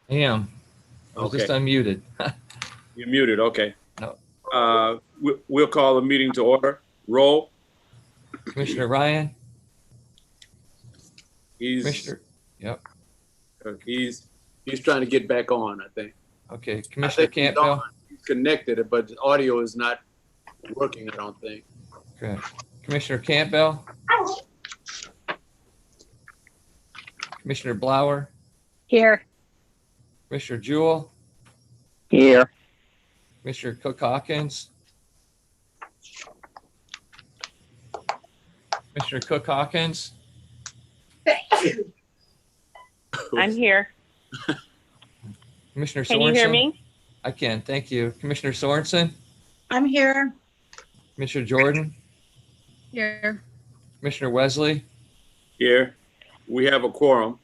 I am. I was just unmuted. You're muted. Okay. No. We'll call the meeting to order. Roll. Commissioner Ryan? He's Commissioner, yep. he's trying to get back on, I think. Okay, Commissioner He's Campbell? He's connected, but the audio is not working, I don't think. Correct. Commissioner Campbell? Commissioner Blower? Here. Commissioner Jewell? Here. Commissioner Cook-Hawkins? Commissioner Cook-Hawkins? I'm here. Commissioner Sorensen? Can you hear me? I can, thank you. Commissioner Sorensen? I'm here. Commissioner Jordan? Here. Commissioner Wesley? Here. We have a quorum.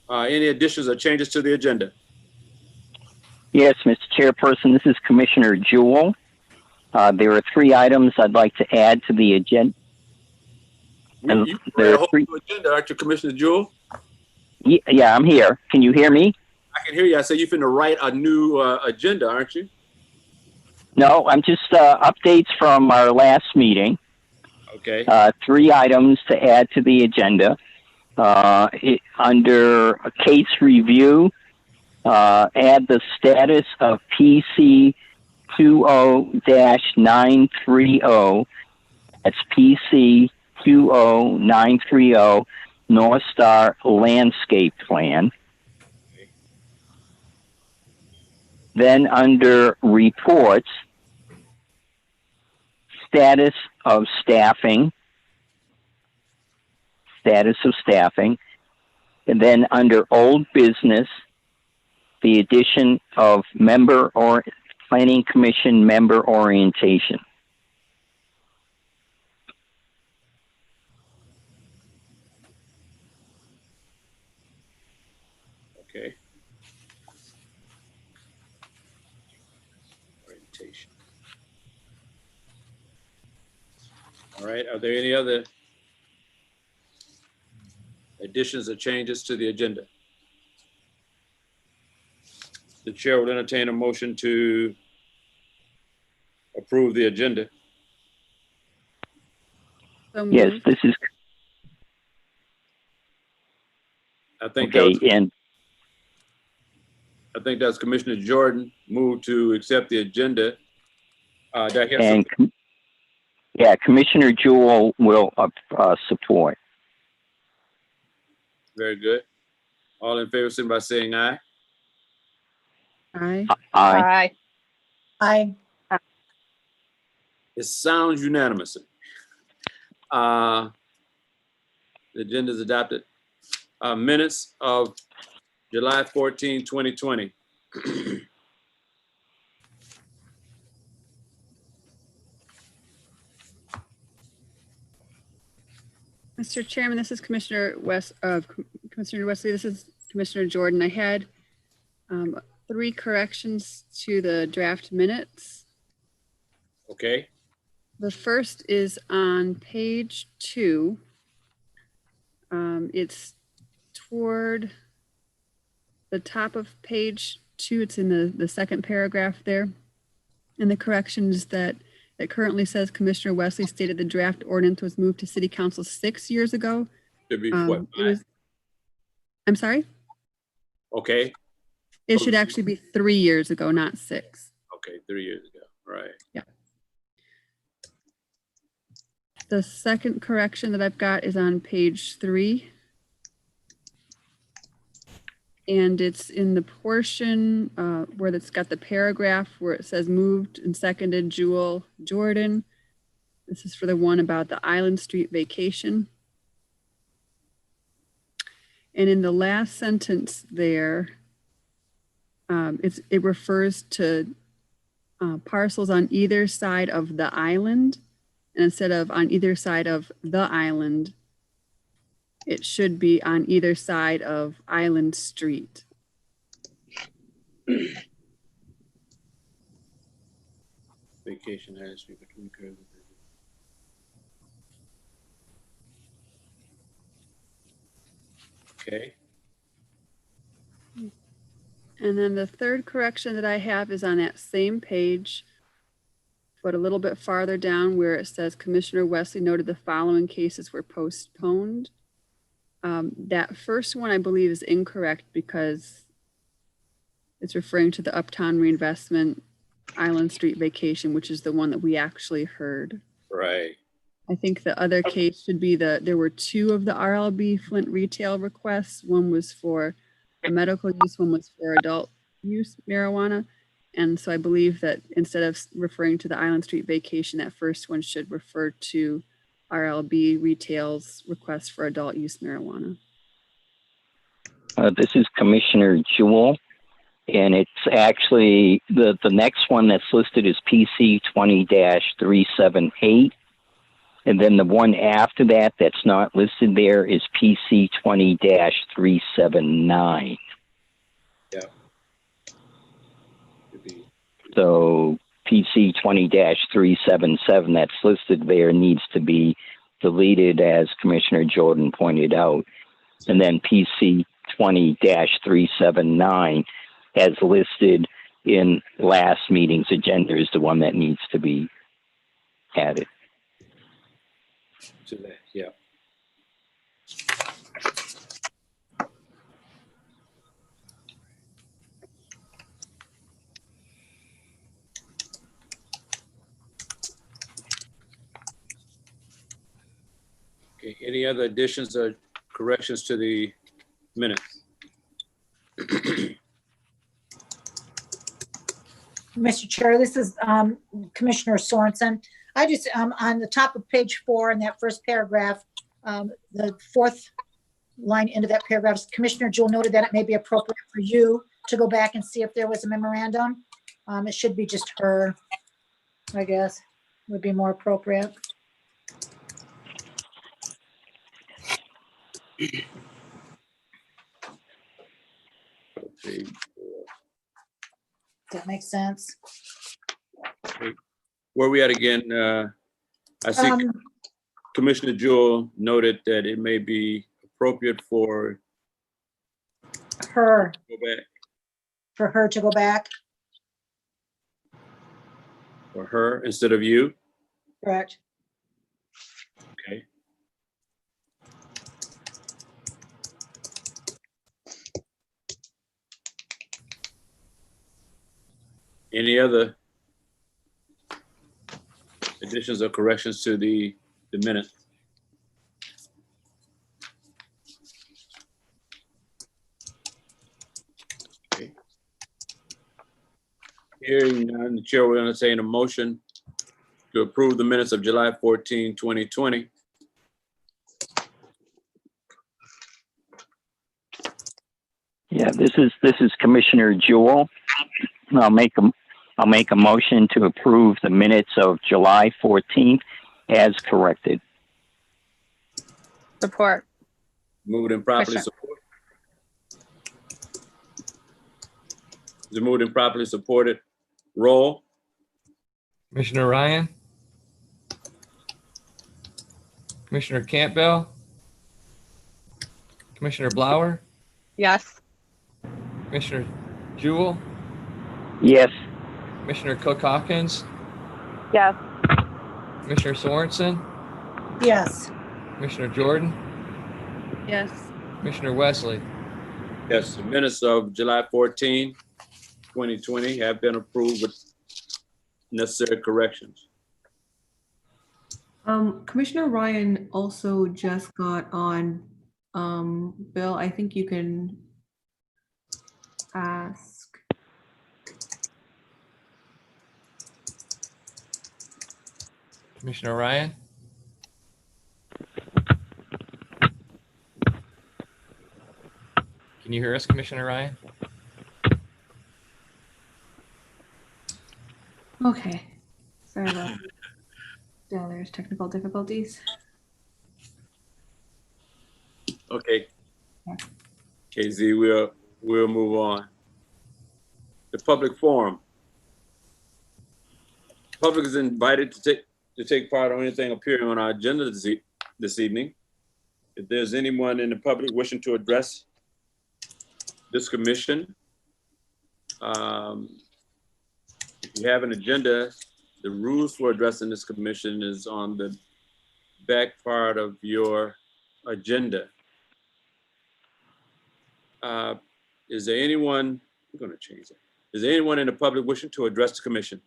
Any additions or changes to the agenda? Yes, Mr. Chairperson, this is Commissioner Jewell. There are 3 items I'd like to add to the agenda. You there a are whole 3. new agenda, aren't you, Commissioner Jewell? Yeah, I'm here. Can you hear me? I can hear you. I said you're finna write a new agenda, aren't you? No, I'm just updates from our last meeting. Okay. 3 items to add to the agenda. Under a case review, add the status of PC 20-930. That's PC 20930 North Star Landscape Plan. Then under reports, status of staffing. And then under old business, the addition of planning commission member orientation. Okay. Orientation. All right. Are there any other additions or changes to the agenda? The chair will entertain a motion to approve the agenda. Yes, this is I think okay. And I think that's Commissioner Jordan moved to accept the agenda. Did I hear and something? yeah, Commissioner Jewell will support. Very good. All in favor, signify by saying aye. Aye. Aye. Aye. It sounds unanimous. The agenda is adopted. Minutes of July 14, 2020. Mr. Chairman, this is Commissioner Commissioner Wesley. This is Commissioner Jordan. I had 3 corrections to the draft minutes. Okay. The first is on page 2. It's toward the top of page 2. It's in the second paragraph there. And the correction is that it currently says Commissioner Wesley stated the draft ordinance was moved to City Council 6 years ago. Should be what? I'm sorry? Okay. It should actually be 3 years ago, not 6. Okay, 3 years ago. Right. Yeah. The second correction that I've got is on page 3. And it's in the portion where it's got the paragraph where it says moved and seconded Jewell Jordan. This is for the one about the Island Street vacation. And in the last sentence there, it refers to parcels on either side of the island. And instead of on either side of the island, it should be on either side of Island Street. Vacation Island Street between curves. Okay. And then the third correction that I have is on that same page, but a little bit farther down where it says Commissioner Wesley noted the following cases were postponed. That first one I believe is incorrect because it's referring to the Uptown Reinvestment Island Street vacation, which is the one that we actually heard. Right. I think the other case should be there were two of the RLB Flint retail requests. One was for a medical use, one was for adult use marijuana. And so I believe that instead of referring to the Island Street vacation, that first one should refer to RLB retail's request for adult use marijuana. This is Commissioner Jewell, and it's actually the next one that's listed is PC 20-378. And then the one after that that's not listed there is PC 20-379. Yeah. So PC 20-377 that's listed there needs to be deleted, as Commissioner Jordan pointed out. And then PC 20-379 as listed in last meeting's agenda is the one that needs to be added. To that, yeah. Okay, any other additions or corrections to the minutes? Mr. Chair, this is Commissioner Sorensen. I just, on the top of page 4 in that first paragraph, the fourth line into that paragraph, Commissioner Jewell noted that it may be appropriate for you to go back and see if there was a memorandum. It should be just her, I guess, would be more appropriate. Okay. That makes sense. Where we at again? I see Commissioner Jewell noted that it may be appropriate for Her, go back, for her to go back, or her instead of you. correct? Okay. Any other additions or corrections to the minutes? Okay. Hearing none, the chair will entertain a motion to approve the minutes of July 14, 2020. Yeah, this is Commissioner Jewell. I'll make a motion to approve the minutes of July 14th as corrected. Support. Moved and properly Question. supported. Is it moved and properly supported? Roll. Commissioner Ryan, Commissioner Campbell, Commissioner Blauer, Yes. Commissioner Jewell, Yes. Commissioner Cook Hawkins, Yes. Commissioner Sorensen, Yes, Commissioner Jordan, Yes. Commissioner Wesley. Yes, the minutes of July 14, 2020 have been approved with necessary corrections. Commissioner Ryan also just got on. Bill, I think you can ask. Commissioner Ryan? Can you hear us, Commissioner Ryan? Okay. Sorry about that. Yeah, there's technical difficulties. Okay. KZ, we'll move on. The public forum. Public is invited to take part on anything appearing on our agenda this evening. If there's anyone in the public wishing to address this commission, If you have an agenda, the rules for addressing this commission is on the back part of your agenda. Is there anyone, we're going to change that. Is there anyone in the public wishing to address the commission?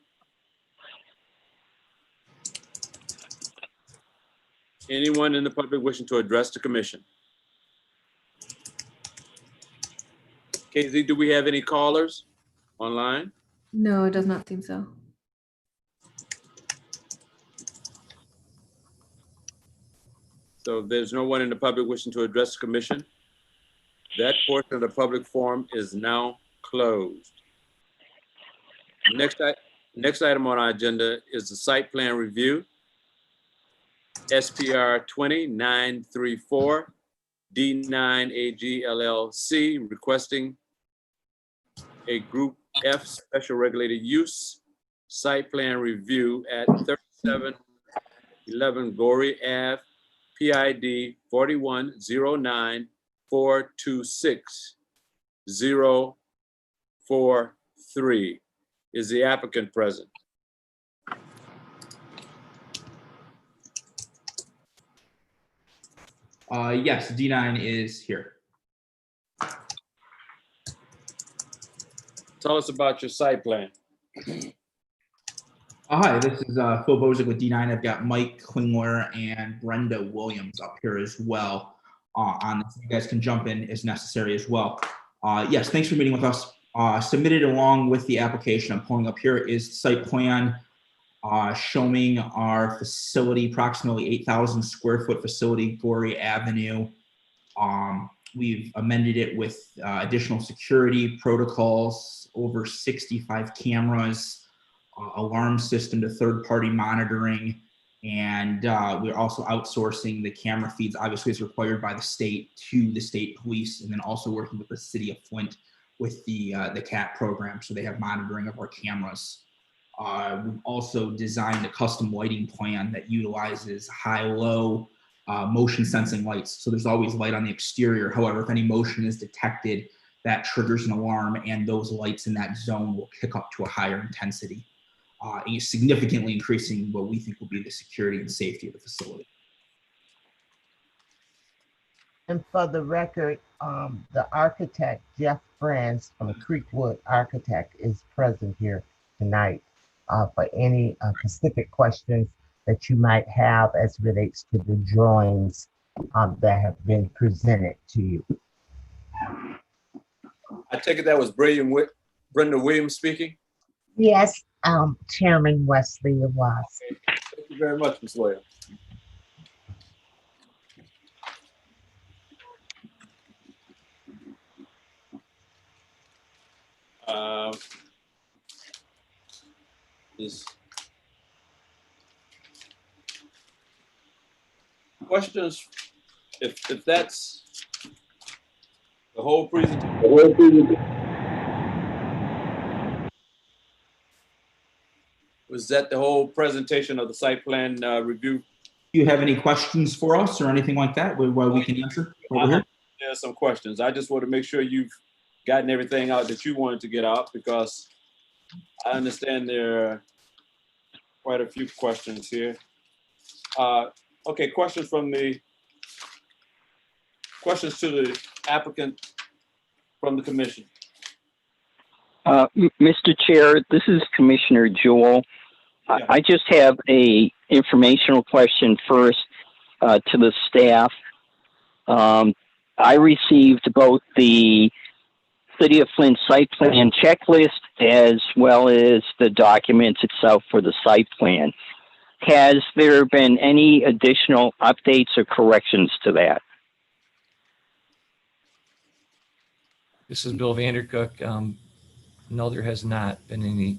Anyone in the public wishing to address the commission? Casey, do we have any callers online? No, it does not seem so. So if there's no one in the public wishing to address the commission, that portion of the public forum is now closed. Next item on our agenda is the site plan review. SPR 20934 D9AG LLC requesting a Group F special regulated use site plan review at 3711 Gorey Ave, PID 4109426-043. Is the applicant present? Yes, D9 is here. Tell us about your site plan. Hi, this is Phil Bozick with D9. I've got Mike Klingler and Brenda Williams up here as well on this. You guys can jump in as necessary as well. Yes, thanks for meeting with us. Submitted along with the application I'm pulling up here is the site plan showing our facility, approximately 8,000 square foot facility, Gorey Avenue. We've amended it with additional security protocols, over 65 cameras, alarm system to third-party monitoring, and we're also outsourcing the camera feeds, obviously as required by the state, to the state police, and then also working with the city of Flint with the CAT program, so they have monitoring of our cameras. We've also designed a custom lighting plan that utilizes high-low motion sensing lights. So there's always light on the exterior. However, if any motion is detected, that triggers an alarm, and those lights in that zone will kick up to a higher intensity, significantly increasing what we think will be the security and safety of the facility. And for the record, the architect, Jeff Franz from Creekwood Architect, is present here tonight for any specific questions that you might have as relates to the drawings that have been presented to you. I take it that was Brenda Williams speaking? Yes, Chairman Wesley, it was. Thank you very much, Ms. Williams. Questions, if that's the whole presentation. Was that the whole presentation of the site plan review? Do you have any questions for us or anything like that where we can answer over here? There are some questions. I just want to make sure you've gotten everything out that you wanted to get out, because I understand there are quite a few questions here. Okay, questions to the applicant from the commission. Mr. Chair, this is Commissioner Jewell. Yeah. I just have a informational question first to the staff. I received both the City of Flint site plan checklist as well as the documents itself for the site plan. Has there been any additional updates or corrections to that? This is Bill Vandercook. No, there has not been any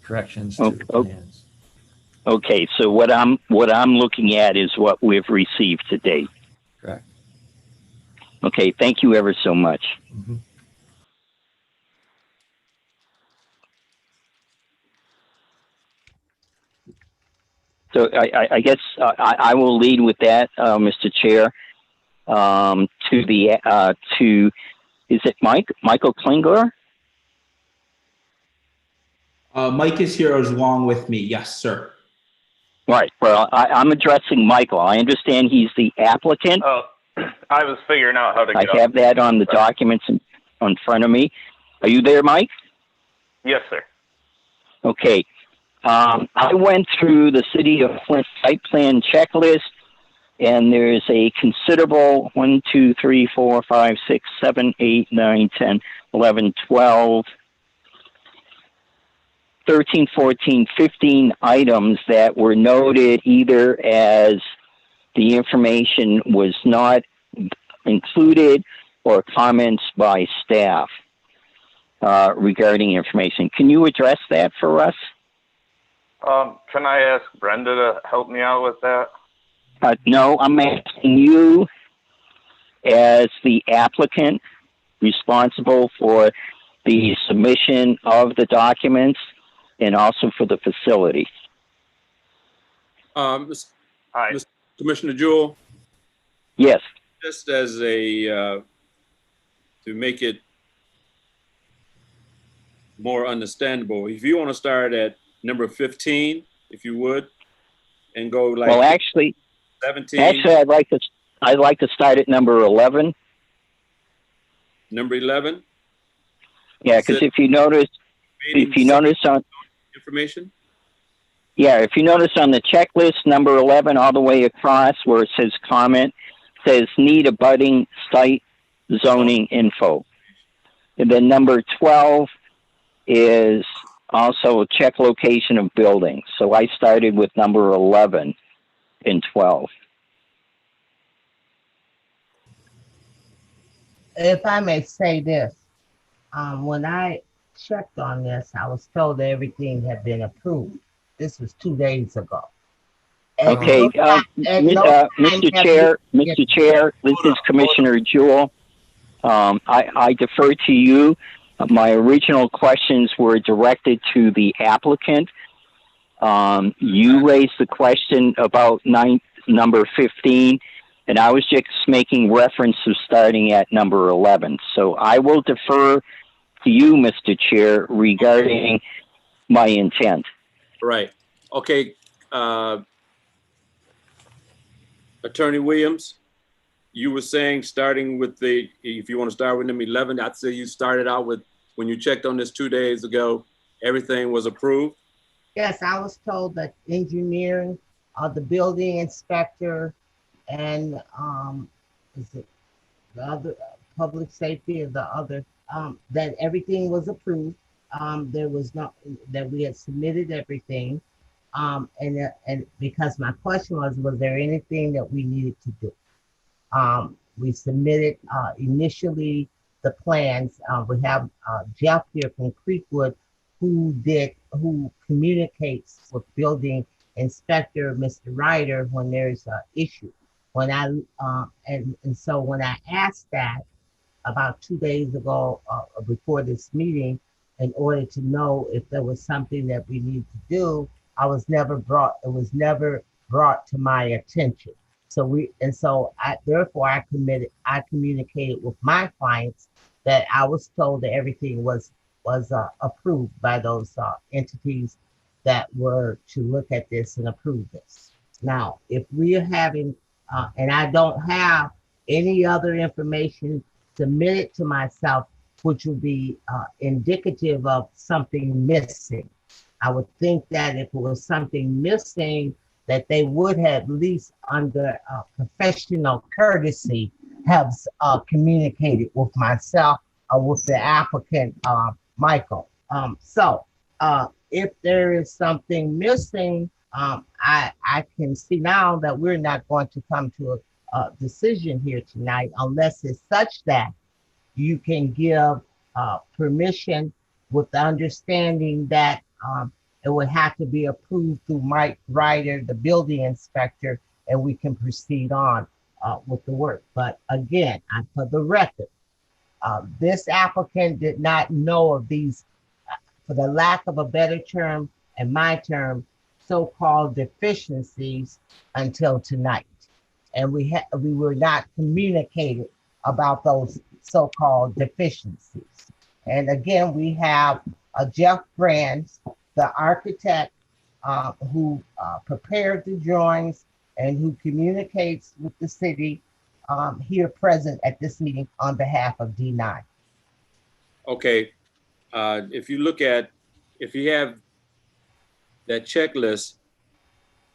corrections to the plans. Okay, so what I'm looking at is what we've received to date. Correct. Okay, thank you ever so much. Mm-hmm. So I guess I will lead with that, Mr. Chair. To is it Michael Klingler? Mike is here as along with me. Yes, sir. Right. Well, I'm addressing Michael. I understand he's the applicant. Oh, I was figuring out how to I get have up. that on the documents in front of me. Are you there, Mike? Yes, sir. Okay. I went through the City of Flint site plan checklist, and there's a considerable 1, 2, 3, 4, 5, 6, 7, 8, 9, 10, 11, 12, 13, 14, 15 items that were noted either as the information was not included or comments by staff regarding information. Can you address that for us? Can I ask Brenda to help me out with that? No, I'm asking you as the applicant responsible for the submission of the documents and also for the facility. Hi. Commissioner Jewell, Yes. just as a, to make it more understandable, if you want to start at number 15, if you would, and go like Well, actually, 17. I'd like to start at number 11. Number 11. Yeah, because if you notice on information. Yeah, if you notice on the checklist, number 11, all the way across where it says comment, says need abutting site zoning info. And then number 12 is also check location of buildings. So I started with number 11 and 12. If I may say this, when I checked on this, I was told that everything had been approved. This was 2 days ago. Okay, Mr. Chair, this is Commissioner Jewell. I defer to you. My original questions were directed to the applicant. You raised the question about number 15, and I was just making reference to starting at number 11. So I will defer to you, Mr. Chair, regarding my intent. Right. Okay. Attorney Williams, you were saying starting with if you want to start with number 11, I'd say you started out with, when you checked on this 2 days ago, everything was approved? Yes, I was told that engineering, the building inspector, and is it the other public safety or the other, that everything was approved. There was not, that we had submitted everything. And because my question was there anything that we needed to do? We submitted initially the plans. We have Jeff here from Creekwood who communicates with building inspector, Mr. Ryder, when there's an issue. When so when I asked that about 2 days ago before this meeting, in order to know if there was something that we need to do, it was never brought to my attention. Therefore I communicated with my clients that I was told that everything was approved by those entities that were to look at this and approve this. Now, if we are having, and I don't have any other information submitted to myself, which would be indicative of something missing. I would think that if it was something missing, that they would have at least under professional courtesy have communicated with myself or with the applicant, Michael. If there is something missing, I can see now that we're not going to come to a decision here tonight unless it's such that you can give permission with the understanding that it would have to be approved through Mike Ryder, the building inspector, and we can proceed on with the work. But again, for the record, this applicant did not know of these, for the lack of a better term and my term, so-called deficiencies until tonight. And we were not communicated about those so-called deficiencies. And again, we have Jeff Brands the architect who prepared the drawings and who communicates with the city here present at this meeting on behalf of D9. Okay, if you have that checklist,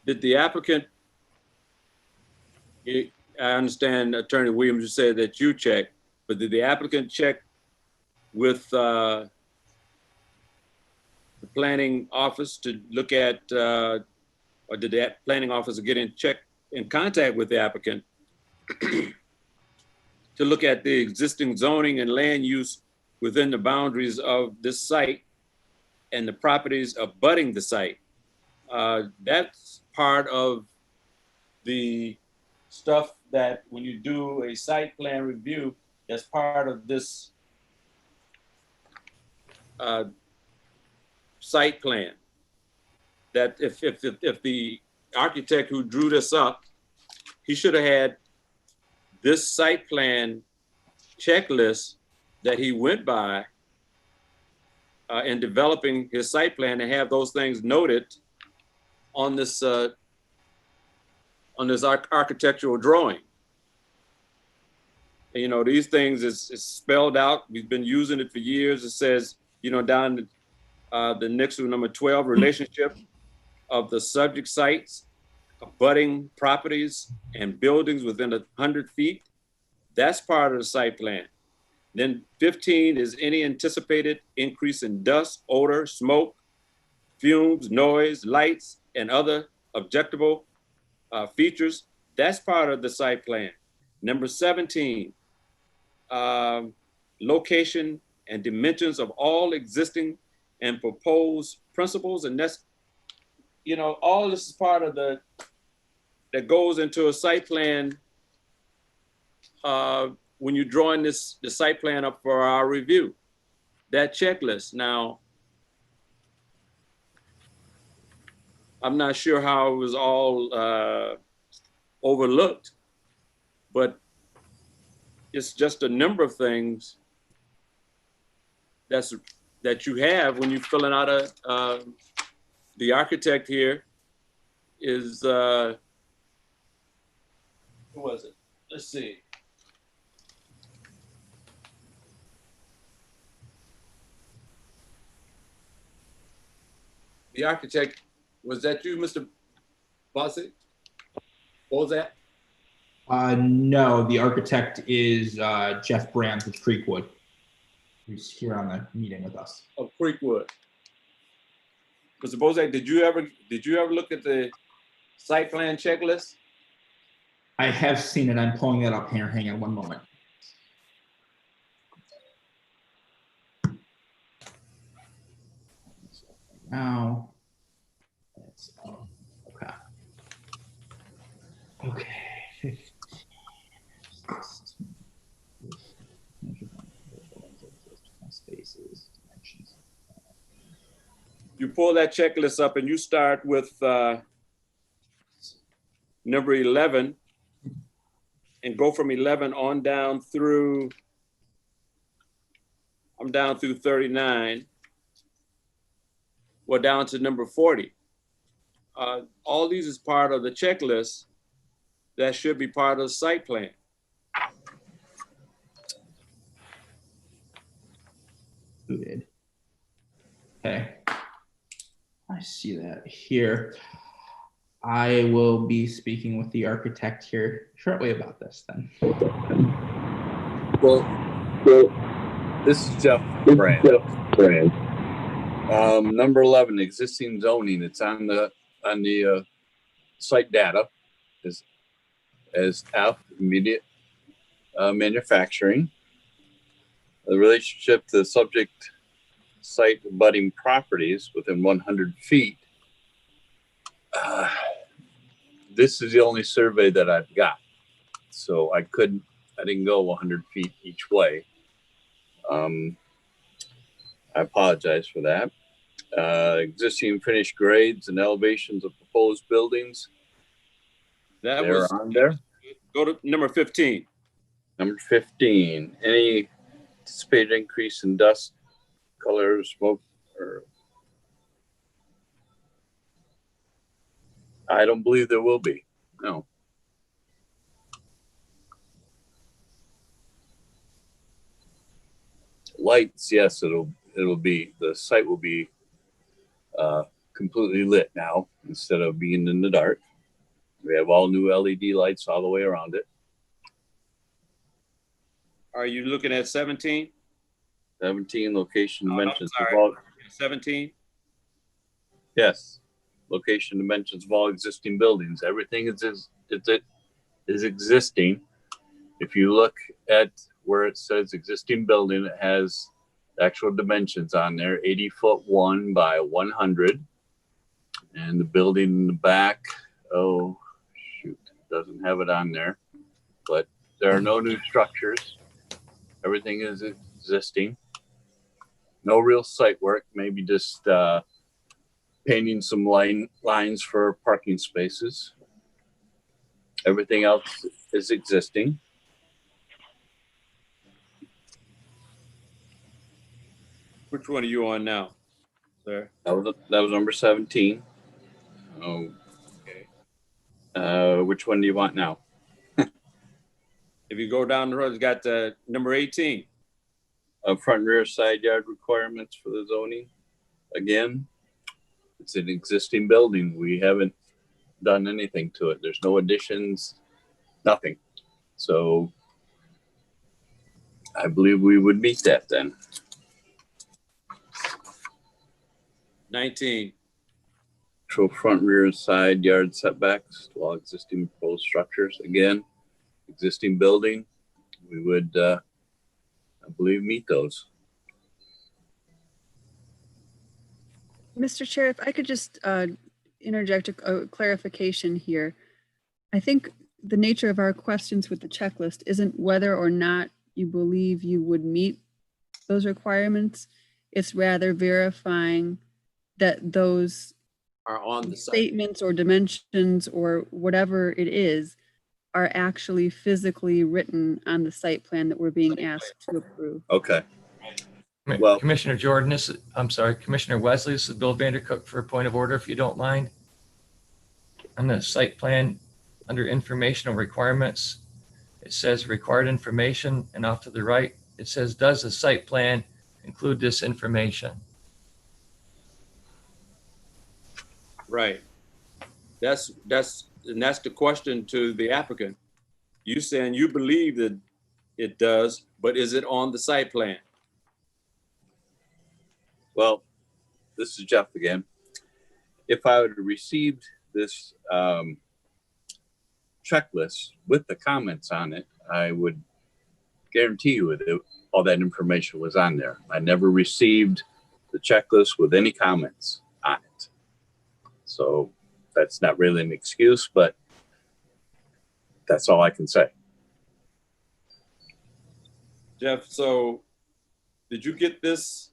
did the applicant, I understand Attorney Williams, you said that you checked, but did the applicant check with the planning office to look at, or did that planning officer get in contact with the applicant to look at the existing zoning and land use within the boundaries of this site and the properties abutting the site? That's part of the stuff that when you do a site plan review, that's part of this site plan. That if the architect who drew this up, he should have had this site plan checklist that he went by in developing his site plan, and have those things noted on this architectural drawing. And, you know, these things is spelled out. We've been using it for years. It says, you know, down the next one, number 12, relationship of the subject sites, abutting properties and buildings within 100 feet. That's part of the site plan. Then 15 is any anticipated increase in dust, odor, smoke, fumes, noise, lights, and other objectable features. That's part of the site plan. Number 17, location and dimensions of all existing and proposed principles. And that's, you know, all this is part of that goes into a site plan when you're drawing the site plan up for our review, that checklist. Now, I'm not sure how it was all overlooked, but it's just a number of things that you have when you're filling out the architect here is, who was it? Let's see. The architect, was that you, Mr. Bossy? What was that? No, the architect is Jeff Brands with Creekwood, who's here on the meeting with us. Of Creekwood. Mr. Bozak, did you ever look at the site plan checklist? I have seen it. I'm pulling that up here. Hang on one moment. Now, okay. Okay. Spaces, dimensions. You pull that checklist up and you start with number 11 and go from 11 on down through, I'm down through 39. Well, down to number 40. All these is part of the checklist that should be part of the site plan. Included. Okay, I see that here. I will be speaking with the architect here shortly about this then. Well, this is Jeff Brand. Number 11, existing zoning. It's on the site data as F, immediate manufacturing. The relationship to the subject site abutting properties within 100 feet. This is the only survey that I've got. So I didn't go 100 feet each way. I apologize for that. Existing finished grades and elevations of proposed buildings. They're on there. Go to number 15. Number 15, any anticipated increase in dust, color, smoke, or I don't believe there will be. No. Lights, yes, it'll be, the site will be completely lit now instead of being in the dark. We have all new LED lights all the way around it. Are you looking at 17? 17 location dimensions of sorry. all, 17? yes, location dimensions of all existing buildings. Everything is existing. If you look at where it says existing building, it has actual dimensions on there, 80-foot 1 by 100. And the building in the back, oh, shoot, doesn't have it on there. But there are no new structures. Everything is existing. No real site work, maybe just painting some lines for parking spaces. Everything else is existing. Which one are you on now, sir? That was number 17. Oh, okay. Which one do you want now? If you go down the road, it's got number 18. Front and rear side yard requirements for the zoning. Again, it's an existing building. We haven't done anything to it. There's no additions, nothing. So I believe we would meet that then. 19. Show front, rear, and side yard setbacks to all existing proposed structures. Again, existing building, we would, I believe, meet those. Mr. Chair, if I could just interject a clarification here. I think the nature of our questions with the checklist isn't whether or not you believe you would meet those requirements. It's rather verifying that those Are on the site. statements or dimensions or whatever it is are actually physically written on the site plan that we're being asked to approve. Okay. Well, Commissioner Jordan, Commissioner Wesley, this is Bill Vandercook for a point of order, if you don't mind. On the site plan, under informational requirements, it says required information, and off to the right, it says, does the site plan include this information? Right. That's the question to the applicant. You saying you believe that it does, but is it on the site plan? well, this is Jeff again. If I would have received this checklist with the comments on it, I would guarantee you that all that information was on there. I never received the checklist with any comments on it. So that's not really an excuse, but that's all I can say. Jeff, so did you get this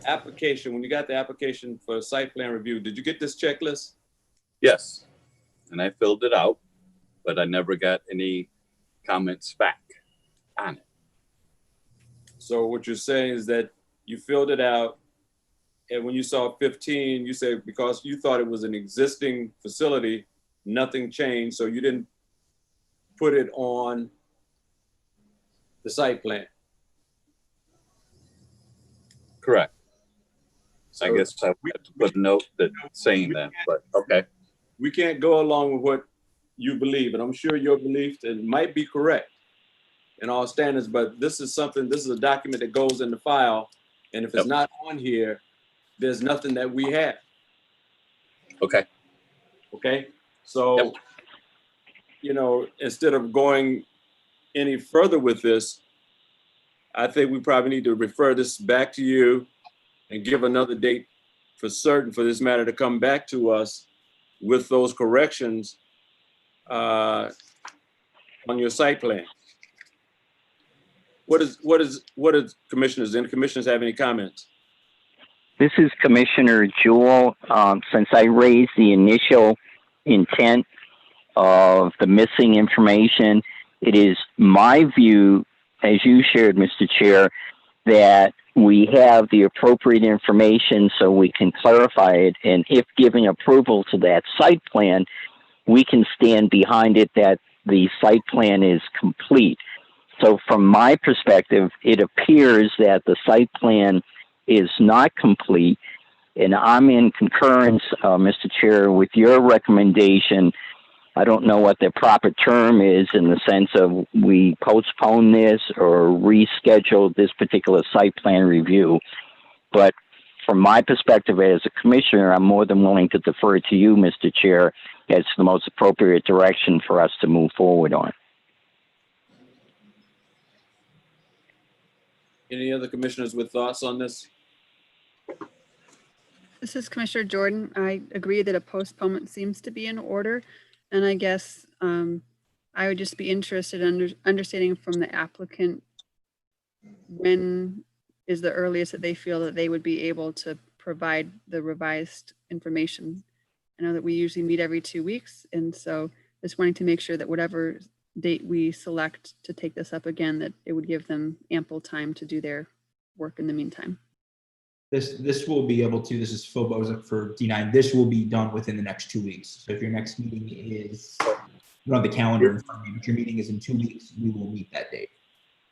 application, when you got the application for site plan review, did you get this checklist? Yes, and I filled it out, but I never got any comments back on it. So what you're saying is that you filled it out, and when you saw 15, you said because you thought it was an existing facility, nothing changed, so you didn't put it on the site plan. Correct. So I guess I have to put a note that saying that, but okay. we can't go along with what you believe, and I'm sure your belief it might be correct in all standards, but this is a document that goes in the file, and if it's not on here, there's nothing that we have. Okay. Okay, so, you know, instead of going any further with this, I think we probably need to refer this back to you and give another date for certain for this matter to come back to us with those corrections on your site plan. What is commissioners? Any commissioners have any comments? This is Commissioner Jewell. Since I raised the initial intent of the missing information, it is my view, as you shared, Mr. Chair, that we have the appropriate information so we can clarify it. And if giving approval to that site plan, we can stand behind it that the site plan is complete. So from my perspective, it appears that the site plan is not complete. And I'm in concurrence, Mr. Chair, with your recommendation. I don't know what the proper term is in the sense of we postpone this or reschedule this particular site plan review. But from my perspective as a commissioner, I'm more than willing to defer to you, Mr. Chair, as the most appropriate direction for us to move forward on. Any other commissioners with thoughts on this? This is Commissioner Jordan. I agree that a postponement seems to be in order. And I guess I would just be interested in understanding from the applicant when is the earliest that they feel that they would be able to provide the revised information. I know that we usually meet every 2 weeks. And so just wanting to make sure that whatever date we select to take this up again, that it would give them ample time to do their work in the meantime. This will be able to, this is Phil Bozak for D9. This will be done within the next 2 weeks. So if your next meeting is, you don't have the calendar in front of you, but your meeting is in 2 weeks, we will meet that date.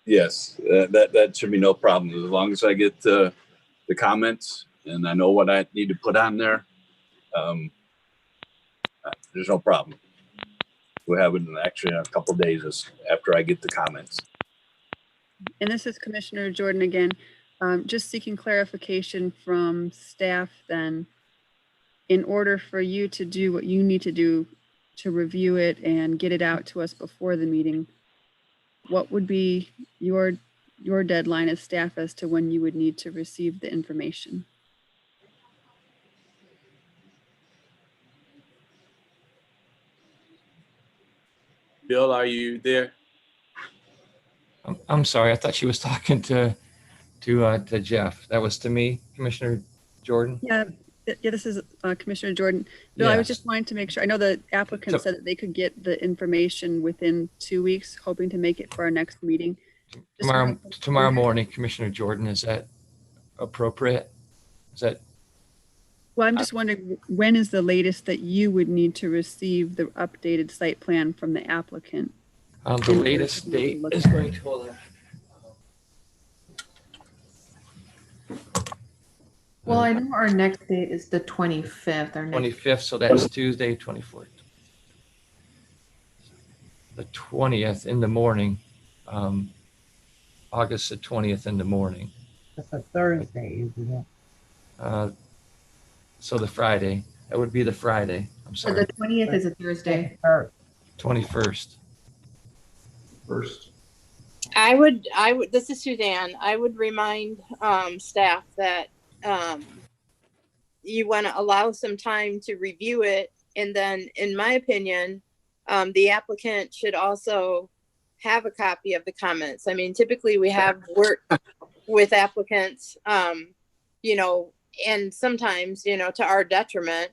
Yes, that should be no problem. As long as I get the comments and I know what I need to put on there, there's no problem. We'll have it in actually in a couple of days after I get the comments. And this is Commissioner Jordan again. Just seeking clarification from staff then, in order for you to do what you need to do to review it and get it out to us before the meeting, what would be your deadline as staff as to when you would need to receive the information? Bill, are you there? I'm sorry. I thought she was talking to Jeff. That was to me, Commissioner Jordan. Yeah, this is Commissioner Jordan. Bill, I was Yes. just wanting to make sure. I know the applicant said that they could get the information within 2 weeks, hoping to make it for our next meeting. Just Tomorrow morning, Commissioner Jordan, is that appropriate? Is that? Well, I'm just wondering, when is the latest that you would need to receive the updated site plan from the applicant? The latest date is going to, hold on. Well, I know our next date is the 25th. Our next 25th, so that's Tuesday, 24th. The 20th in the morning, August the 20th in the morning. It's a Thursday, isn't it? So the Friday, that would be the Friday. I'm So sorry, the 20th is a Thursday. 21st. First. I would, this is Suzanne. I would remind staff that you want to allow some time to review it. And then, in my opinion, the applicant should also have a copy of the comments. I mean, typically we have work with applicants, you know, and sometimes, you know, to our detriment,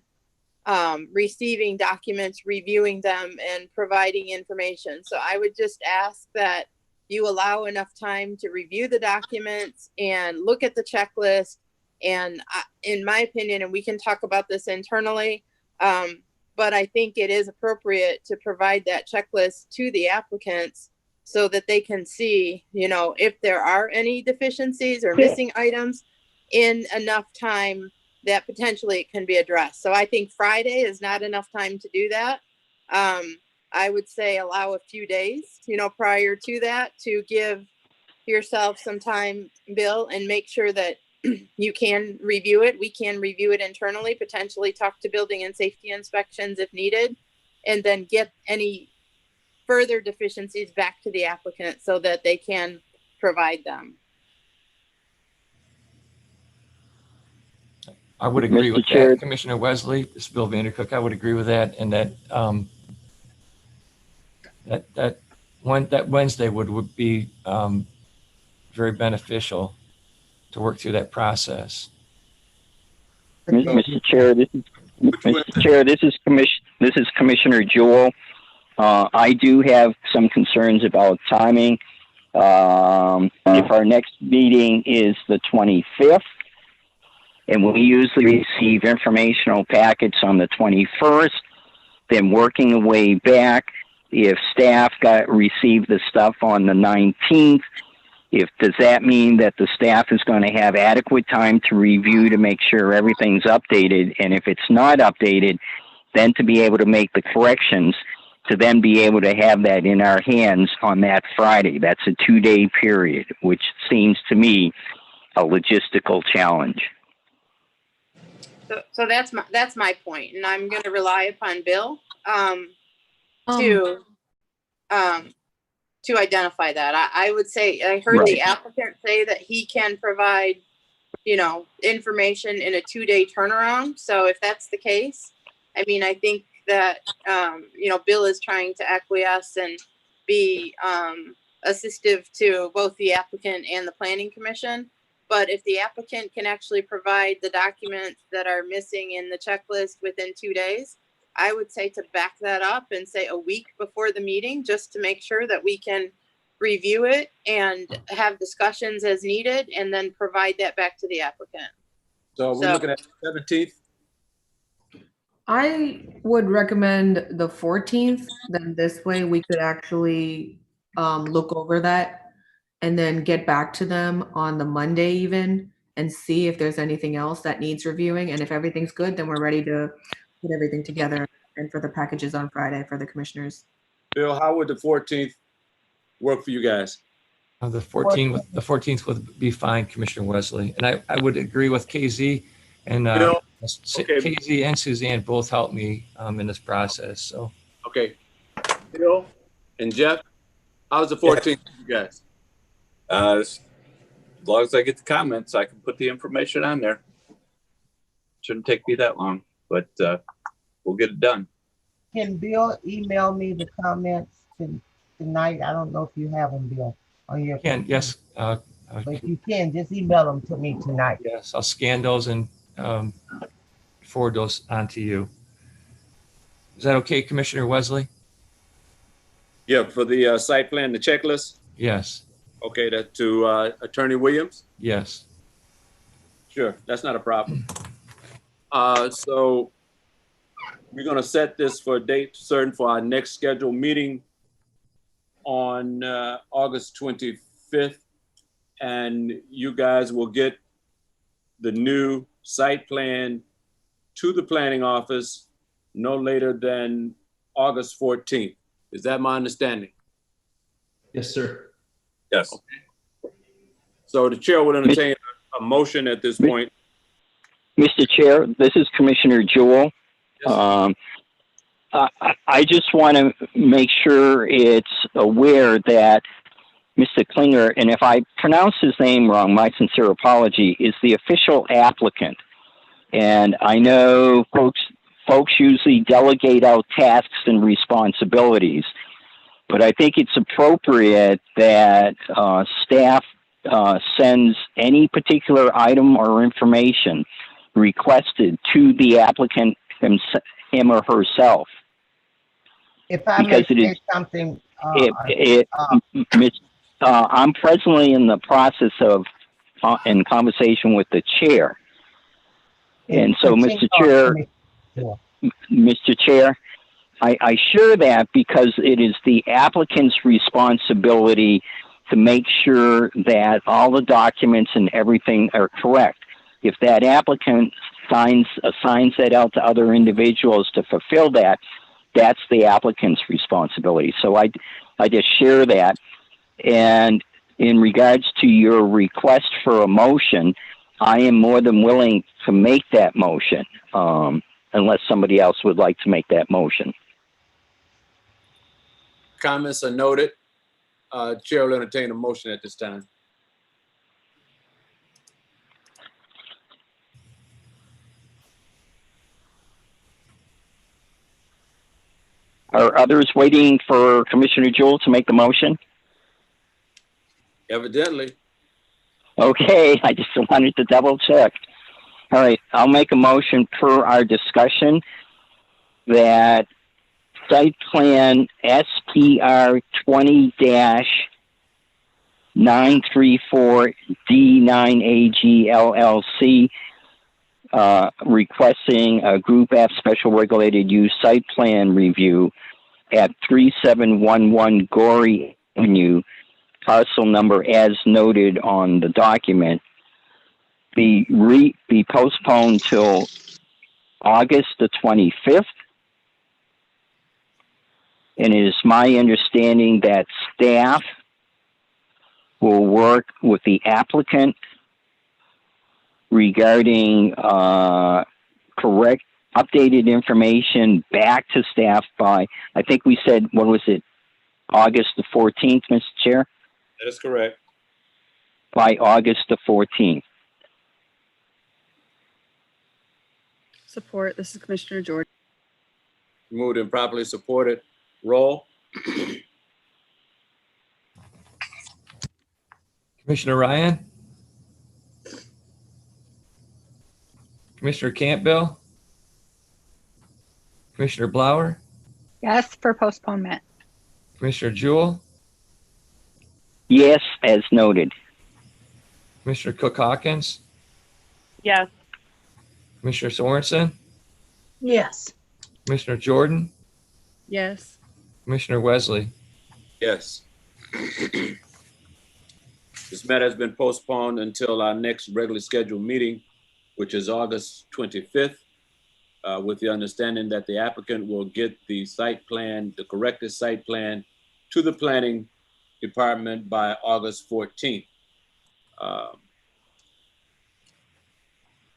receiving documents, reviewing them, and providing information. So I would just ask that you allow enough time to review the documents and look at the checklist. And in my opinion, and we can talk about this internally, but I think it is appropriate to provide that checklist to the applicants so that they can see, you know, if there are any deficiencies or missing items in enough time that potentially it can be addressed. So I think Friday is not enough time to do that. I would say allow a few days, you know, prior to that to give yourself some time, Bill, and make sure that you can review it. We can review it internally, potentially talk to building and safety inspections if needed, and then get any further deficiencies back to the applicant so that they can provide them. I would agree Mr. with Chair. that, Commissioner Wesley. This is Bill Vandercook. I would agree with that, and that that Wednesday would be very beneficial to work through that process. Mr. Chair, this is Commissioner Jewell. I do have some concerns about timing. If our next meeting is the 25th, and we usually receive informational packets on the 21st, then working our way back, if staff received the stuff on the 19th, does that mean that the staff is going to have adequate time to review to make sure everything's updated? And if it's not updated, then to be able to make the corrections, to then be able to have that in our hands on that Friday. That's a 2-day period, which seems to me a logistical challenge. So that's my point, and I'm going to rely upon Bill to identify that. I would say, I heard Right. the applicant say that he can provide, information in a 2-day turnaround. So if that's the case, I mean, I think that, Bill is trying to acquiesce and be assistive to both the applicant and the planning commission. But if the applicant can actually provide the documents that are missing in the checklist within 2 days, I would say to back that up and say a week before the meeting, just to make sure that we can review it and have discussions as needed, and then provide that back to the applicant. So we're looking at the 17th. I would recommend the 14th. Then this way we could actually look over that and then get back to them on the Monday even and see if there's anything else that needs reviewing. And if everything's good, then we're ready to put everything together and for the packages on Friday for the commissioners. Bill, how would the 14th work for you guys? The 14th would be fine, Commissioner Wesley. And I would agree with KZ, and Bill? Okay. KZ and Suzanne both helped me in this process. So Okay. Bill and Jeff, how's the 14th for you guys? As long as I get the comments, I can put the information on there. Shouldn't take me that long, but we'll get it done. Can Bill email me the comments tonight? I don't know if you have them, Bill, on your. yes. But if you can, just email them to me tonight. Yes, I'll scan those and forward those on to you. Is that okay, Commissioner Wesley? Yeah, for the site plan, the checklist. Yes. Okay, that to Attorney Williams. Yes. Sure, that's not a problem. So we're gonna set this for a date certain for our next scheduled meeting on August 25th. And you guys will get the new site plan to the planning office no later than August 14th. Is that my understanding? Yes, sir. Yes. So the chair would entertain a motion at this point. Mr. Chair, this is Commissioner Jewell. Yes. I just want to make sure it's aware that Mr. Klinger, and if I pronounce his name wrong, my sincere apology, is the official applicant. And I know folks usually delegate out tasks and responsibilities, but I think it's appropriate that staff sends any particular item or information requested to the applicant him or herself. If I may say something, I'm presently in the process of in conversation with the chair, and so, Mr. Chair, I share that because it is the applicant's responsibility to make sure that all the documents and everything are correct. If that applicant assigns that out to other individuals to fulfill that, that's the applicant's responsibility. So I just share that. And in regards to your request for a motion, I am more than willing to make that motion, unless somebody else would like to make that motion. Comments are noted. Chair will entertain a motion at this time. Are others waiting for Commissioner Jewell to make the motion? Evidently. Okay, I just wanted to double check. All right, I'll make a motion per our discussion that site plan SPR 934 D9AG LLC, requesting a Group F Special Regulated Use Site Plan Review at 3711 Gorey Avenue, parcel number as noted on the document, be postponed till August the 25th. And it is my understanding that staff will work with the applicant regarding correct updated information back to staff by, I think we said, what was it, August the 14th, Mr. Chair? That is correct. By August the 14th. Support. This is Commissioner Jordan. Moved and properly supported. Roll. Commissioner Ryan, Commissioner Campbell, Commissioner Blower, Yes, for postponement. Commissioner Jewell, Yes, as noted. Commissioner Cook Hawkins, Yes. Commissioner Sorensen, Yes. Commissioner Jordan, Yes. Commissioner Wesley. Yes. This matter has been postponed until our next regularly scheduled meeting, which is August 25th, with the understanding that the applicant will get the site plan, the corrected site plan, to the planning department by August 14th.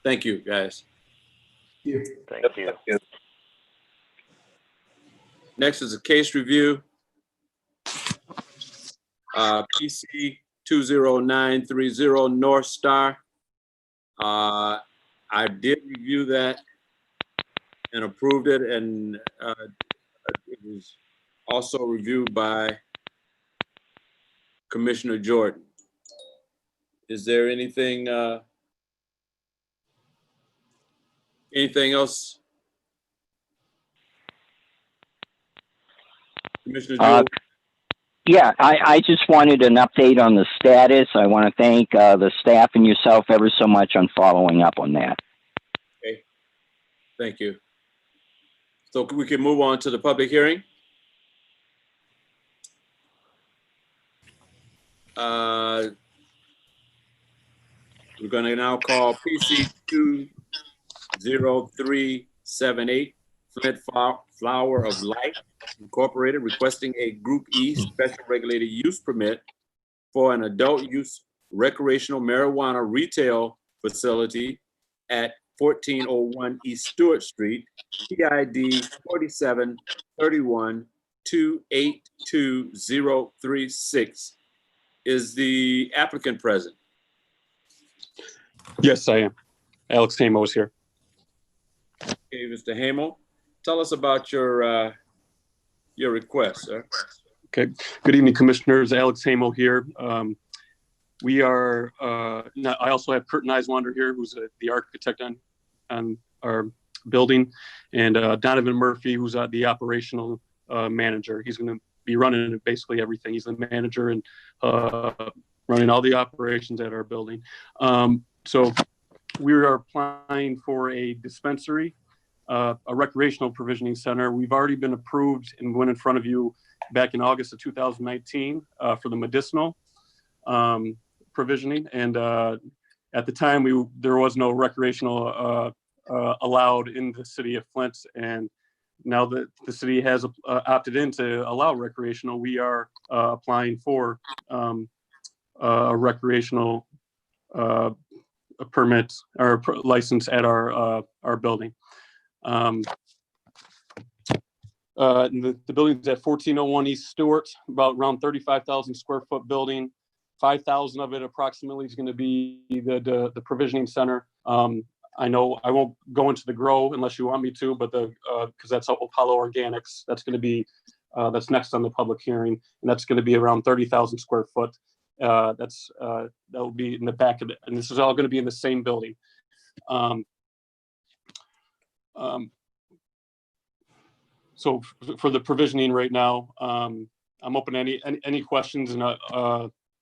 Thank you, guys. Thank you. Next is a case review. PC 20930 North Star. I did review that and approved it, and it was also reviewed by Commissioner Jordan. Is there anything else? Commissioner Jordan? Yeah, I just wanted an update on the status. I want to thank the staff and yourself ever so much on following up on that. Okay, thank you. So we can move on to the public hearing. We're going to now call PC 20378 Flint Flower of Light Incorporated, requesting a Group E Special Regulated Use Permit for an adult use recreational marijuana retail facility at 1401 East Stuart Street, PID 4731-282-036. Is the applicant present? Yes, I am. Alex Hamo is here. Okay, Mr. Hamo, tell us about your request, sir. Okay. Good evening, Commissioners. Alex Hamo here. We are. I also have Kurt Niswander here, who's the architect on our building, and Donovan Murphy, who's the operational manager. He's going to be running basically everything. He's the manager and running all the operations at our building. So we are applying for a dispensary, a recreational provisioning center. We've already been approved and went in front of you back in August of 2019 for the medicinal provisioning. And at the time, there was no recreational allowed in the city of Flint. And now that the city has opted in to allow recreational, we are applying for a recreational a permit or license at our building. The building's at 1401 East Stuart, about around 35,000 square foot building. 5,000 of it approximately is going to be the provisioning center. I know I won't go into the grow unless you want me to, but because that's Apollo Organics, that's going to be that's next on the public hearing, and that's going to be around 30,000 square foot. That will be in the back of it, and this is all going to be in the same building. So for the provisioning right now, I'm open to any questions, and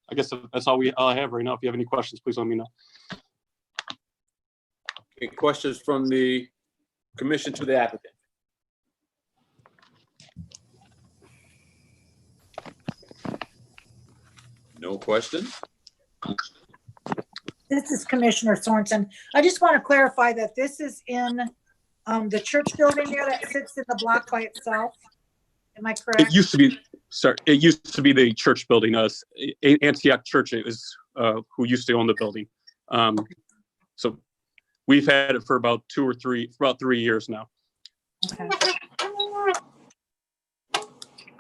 I guess that's all I have right now. If you have any questions, please let me know. Any questions from the commission to the applicant? No questions? This is Commissioner Sorensen. I just want to clarify that this is in the church building there that sits in the block by itself. Am I correct? It used to be, sorry, it used to be the church building. Antioch Church is who used to own the building. So we've had it for about 3 years now. Okay.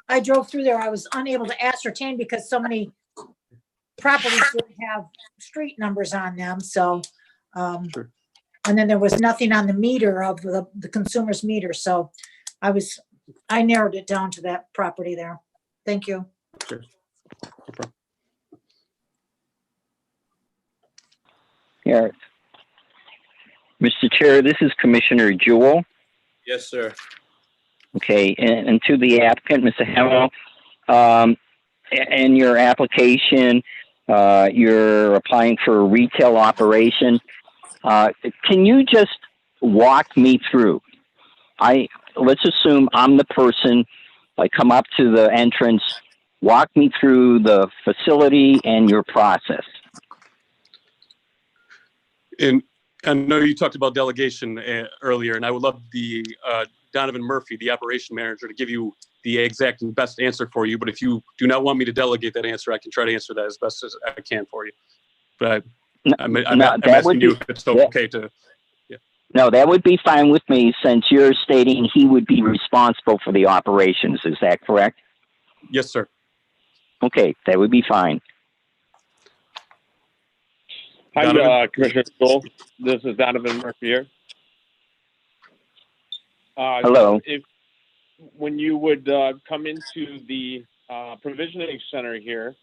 I drove through there. I was unable to ascertain because so many properties didn't have street numbers on them. So, Sure. And then there was nothing on the meter of the consumer's meter. So I narrowed it down to that property there. Thank you. Sure. No problem. Yeah. Mr. Chair, this is Commissioner Jewell. Yes, sir. Okay, and to the applicant, Mr. Hamill, in your application, you're applying for a retail operation. Can you just walk me through? Let's assume I'm the person. I come up to the entrance. Walk me through the facility and your process. And I know you talked about delegation earlier, and I would love the Donovan Murphy, the operation manager, to give you the exact and best answer for you. But if you do not want me to delegate that answer, I can try to answer that as best as I can for you. But I'm asking you if it's okay to. Yeah. No, that would be fine with me, since you're stating he would be responsible for the operations. Is that correct? Yes, sir. Okay, that would be fine. Hi, Commissioner Stoll. This is Donovan Murphy here. Hello. When you would come into the provisioning center here,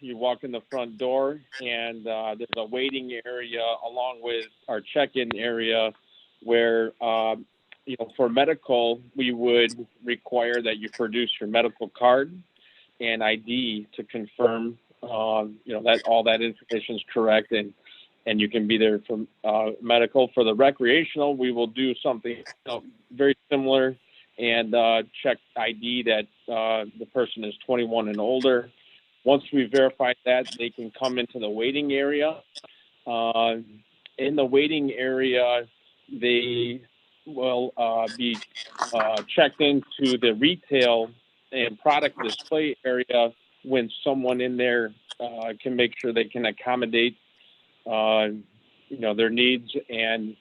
you walk in the front door, and there's a waiting area along with our check-in area where, for medical, we would require that you produce your medical card and ID to confirm that all that information is correct, and you can be there for medical. For the recreational, we will do something very similar and check ID that the person is 21 and older. Once we verify that, they can come into the waiting area. In the waiting area, they will be checked into the retail and product display area when someone in there can make sure they can accommodate their needs, and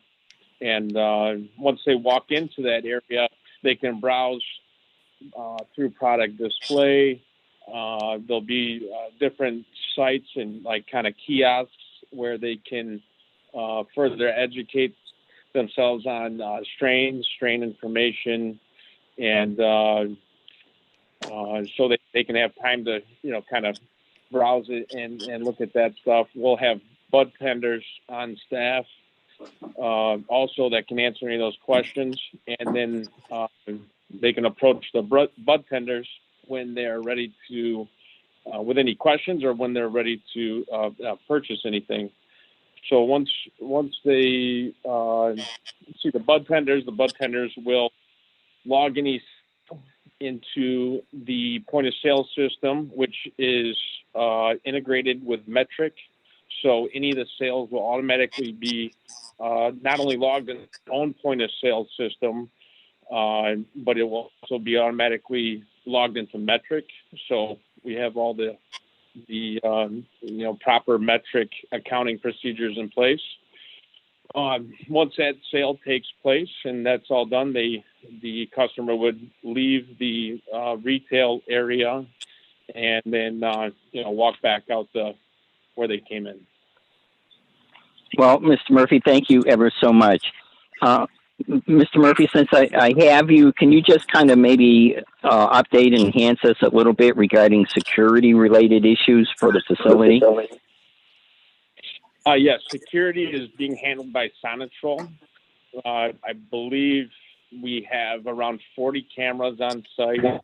once they walk into that area, they can browse through product display. There'll be different sites and kind of kiosks where they can further educate themselves on strain information, and so that they can have time to kind of browse it and look at that stuff. We'll have bud tenders on staff also that can answer any of those questions, and then they can approach the bud tenders when they're ready to with any questions or when they're ready to purchase anything. So once they see the bud tenders will log any into the point of sale system, which is integrated with Metric. So any of the sales will automatically be not only logged in its own point of sale system, but it will also be automatically logged into Metric. So we have all the proper Metric accounting procedures in place. Once that sale takes place and that's all done, the customer would leave the retail area and then walk back out where they came in. Well, Mr. Murphy, thank you ever so much. Mr. Murphy, since I have you, can you just kind of maybe update and enhance us a little bit regarding security-related issues for the facility? Yes, security is being handled by Sonitrol. I believe we have around 40 cameras on site.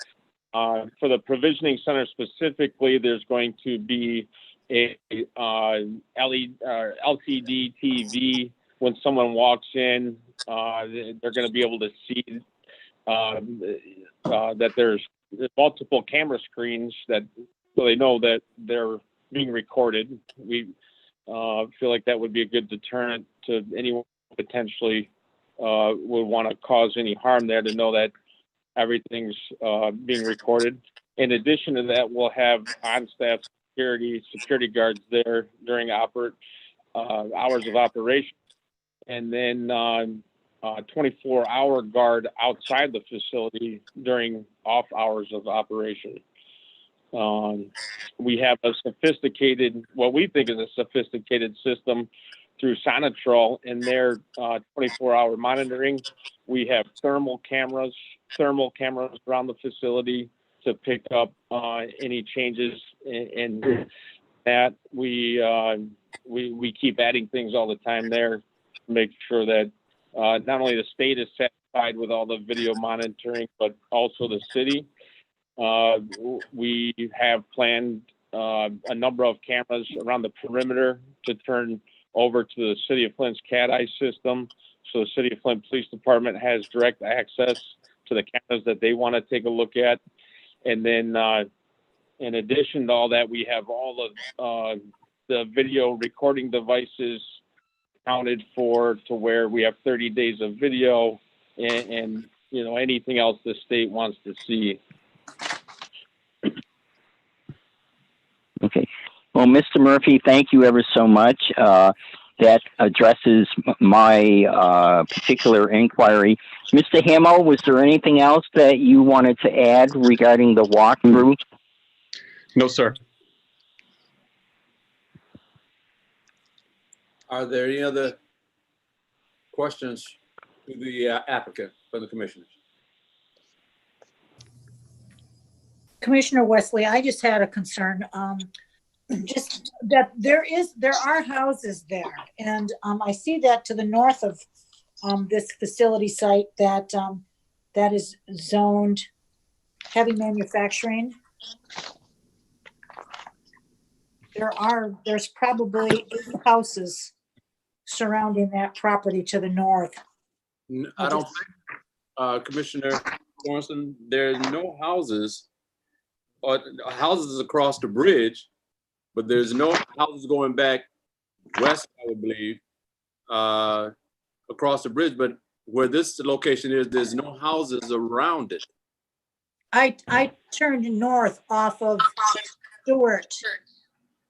For the provisioning center specifically, there's going to be a LCD TV. When someone walks in, they're going to be able to see that there's multiple camera screens, that so they know that they're being recorded. We feel like that would be a good deterrent to anyone who potentially would want to cause any harm there, to know that everything's being recorded. In addition to that, we'll have on-staff security guards there during hours of operation, and then 24-hour guard outside the facility during off hours of operation. We have a sophisticated, what we think is a sophisticated system through Sonatrol in their 24-hour monitoring. We have thermal cameras around the facility to pick up any changes in that. We keep adding things all the time there to make sure that not only the state is satisfied with all the video monitoring, but also the city. We have planned a number of cameras around the perimeter to turn over to the City of Flint's CAD-EYE system. So the City of Flint Police Department has direct access to the cameras that they want to take a look at. And then in addition to all that, we have all of the video recording devices accounted for, to where we have 30 days of video and you know, anything else the state wants to see. Okay. Well, Mr. Murphy, thank you ever so much. That addresses my particular inquiry. Mr. Hamill, was there anything else that you wanted to add regarding the walkthrough? No, sir. Are there any other questions to the applicant from the commissioners? Commissioner Wesley, I just had a concern. Just that there are houses there, and I see that to the north of this facility site that that is zoned heavy manufacturing. There's probably 8 houses surrounding that property to the north. I don't think, Commissioner Sorensen, there's no houses, or houses across the bridge, but there's no houses going back west, I would believe, across the bridge. But where this location is, there's no houses around it. I turned north off of Stuart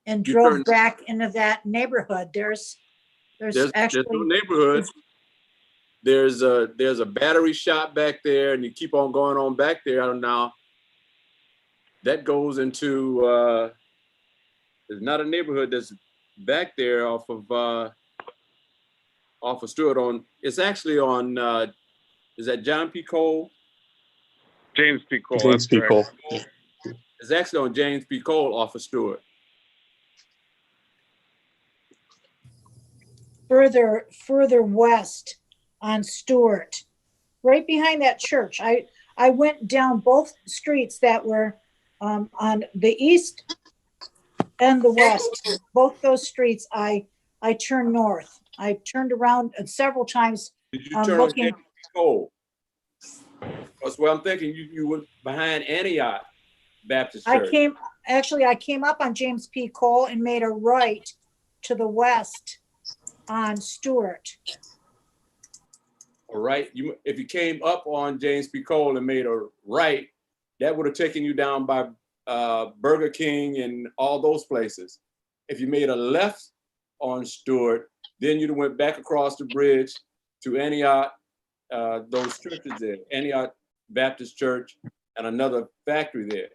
and drove back into that neighborhood. There's actually no neighborhood. There's a battery shop back there, and you keep on going on back there. I don't know. That goes into there's not a neighborhood that's back there off of Stuart. On it's actually on is that John P. Cole? James P. Cole. James P. Cole. It's actually on James P. Cole off of Stuart. Further west on Stuart, right behind that church. I went down both streets that were on the east and the west. Both those streets, I turned north. I turned around several times. Did you turn on James P. Cole? That's what I'm thinking. You were behind Antioch Baptist Church. I came up on James P. Cole and made a right to the west on Stuart. All right. If you came up on James P. Cole and made a right, that would have taken you down by Burger King and all those places. If you made a left on Stuart, then you'd have went back across the bridge to Antioch, those churches there, Antioch Baptist Church, and another factory there.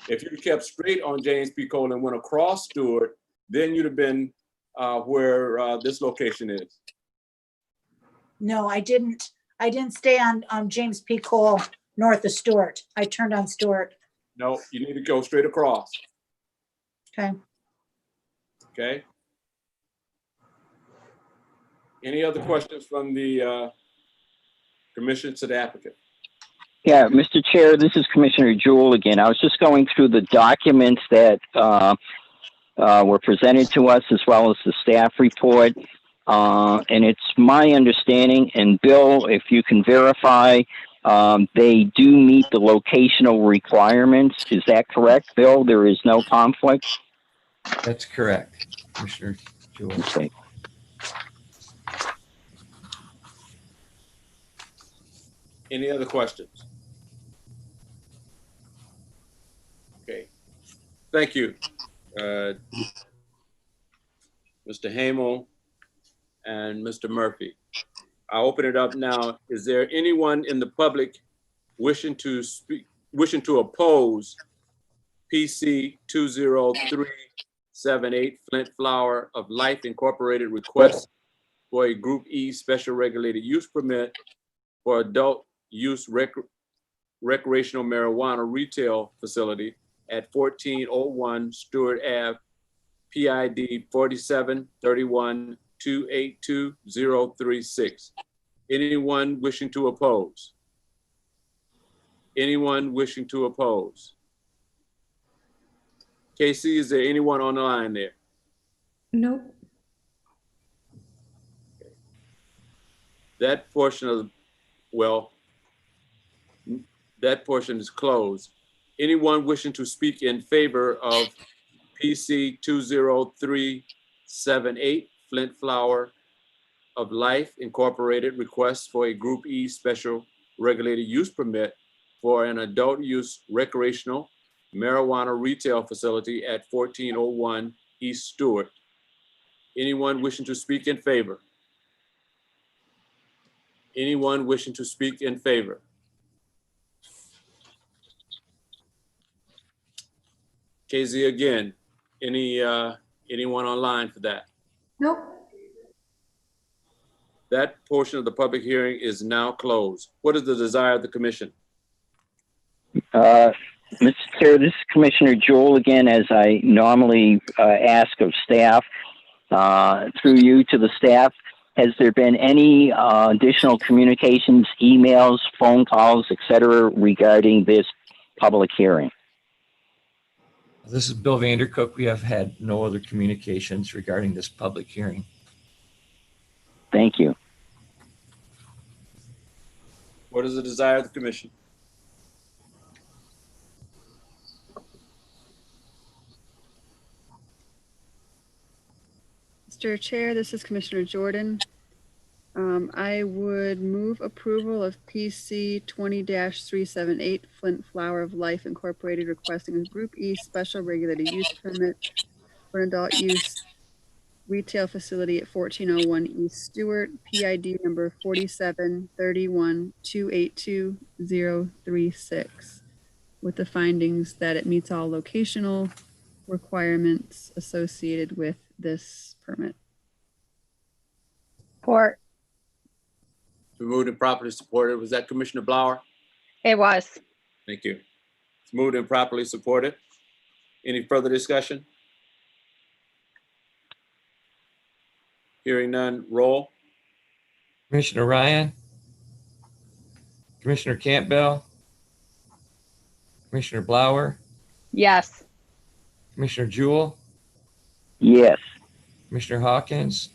If you kept straight on James P. Cole and went across Stuart, then you'd have been where this location is. No, I didn't stay on James P. Cole north of Stuart. I turned on Stuart. No, you need to go straight across. Okay. Okay. Any other questions from the commission to the applicant? Yeah, Mr. Chair, this is Commissioner Jewell again. I was just going through the documents that were presented to us as well as the staff report. And it's my understanding, and Bill, if you can verify, they do meet the locational requirements. Is that correct, Bill? There is no conflict? That's correct, Commissioner Jewell. Okay. Any other questions? Okay. Thank you. Mr. Hamel and Mr. Murphy. I'll open it up now. Is there anyone in the public wishing to speak, wishing to oppose PC 20378 Flint Flower of Life Incorporated request for a Group E special regulated use permit for adult use recreational marijuana retail facility at 1401 Stuart Ave, PID 4731282036. Anyone wishing to oppose? Anyone wishing to oppose? Casey, is there anyone on the line there? Nope. That portion of, well, that portion is closed. Anyone wishing to speak in favor of PC 20378 Flint Flower of Life Incorporated request for a Group E special regulated use permit for an adult use recreational marijuana retail facility at 1401 East Stewart. Anyone wishing to speak in favor? Anyone wishing to speak in favor? KZ again, anyone online for that? Nope. That portion of the public hearing is now closed. What is the desire of the commission? Mr. Chair, this is Commissioner Jewell again, as I normally ask of staff, through you to the staff. Has there been any additional communications, emails, phone calls, et cetera, regarding this public hearing? This is Bill Vandercook. We have had no other communications regarding this public hearing. Thank you. What is the desire of the commission? Mr. Chair, this is Commissioner Jordan. I would move approval of PC 20-378 Flint Flower of Life Incorporated requesting a Group E special regulated use permit for an adult use retail facility at 1401 East Stewart, PID number 4731282036, with the findings that it meets all locational requirements associated with this permit. Support. It's moved and properly supported. Was that Commissioner Blower? It was. Thank you. It's moved and properly supported. Any further discussion? Hearing none, roll. Commissioner Ryan, Commissioner Campbell, Commissioner Blower, Yes. Commissioner Jewell, Yes. Commissioner Hawkins,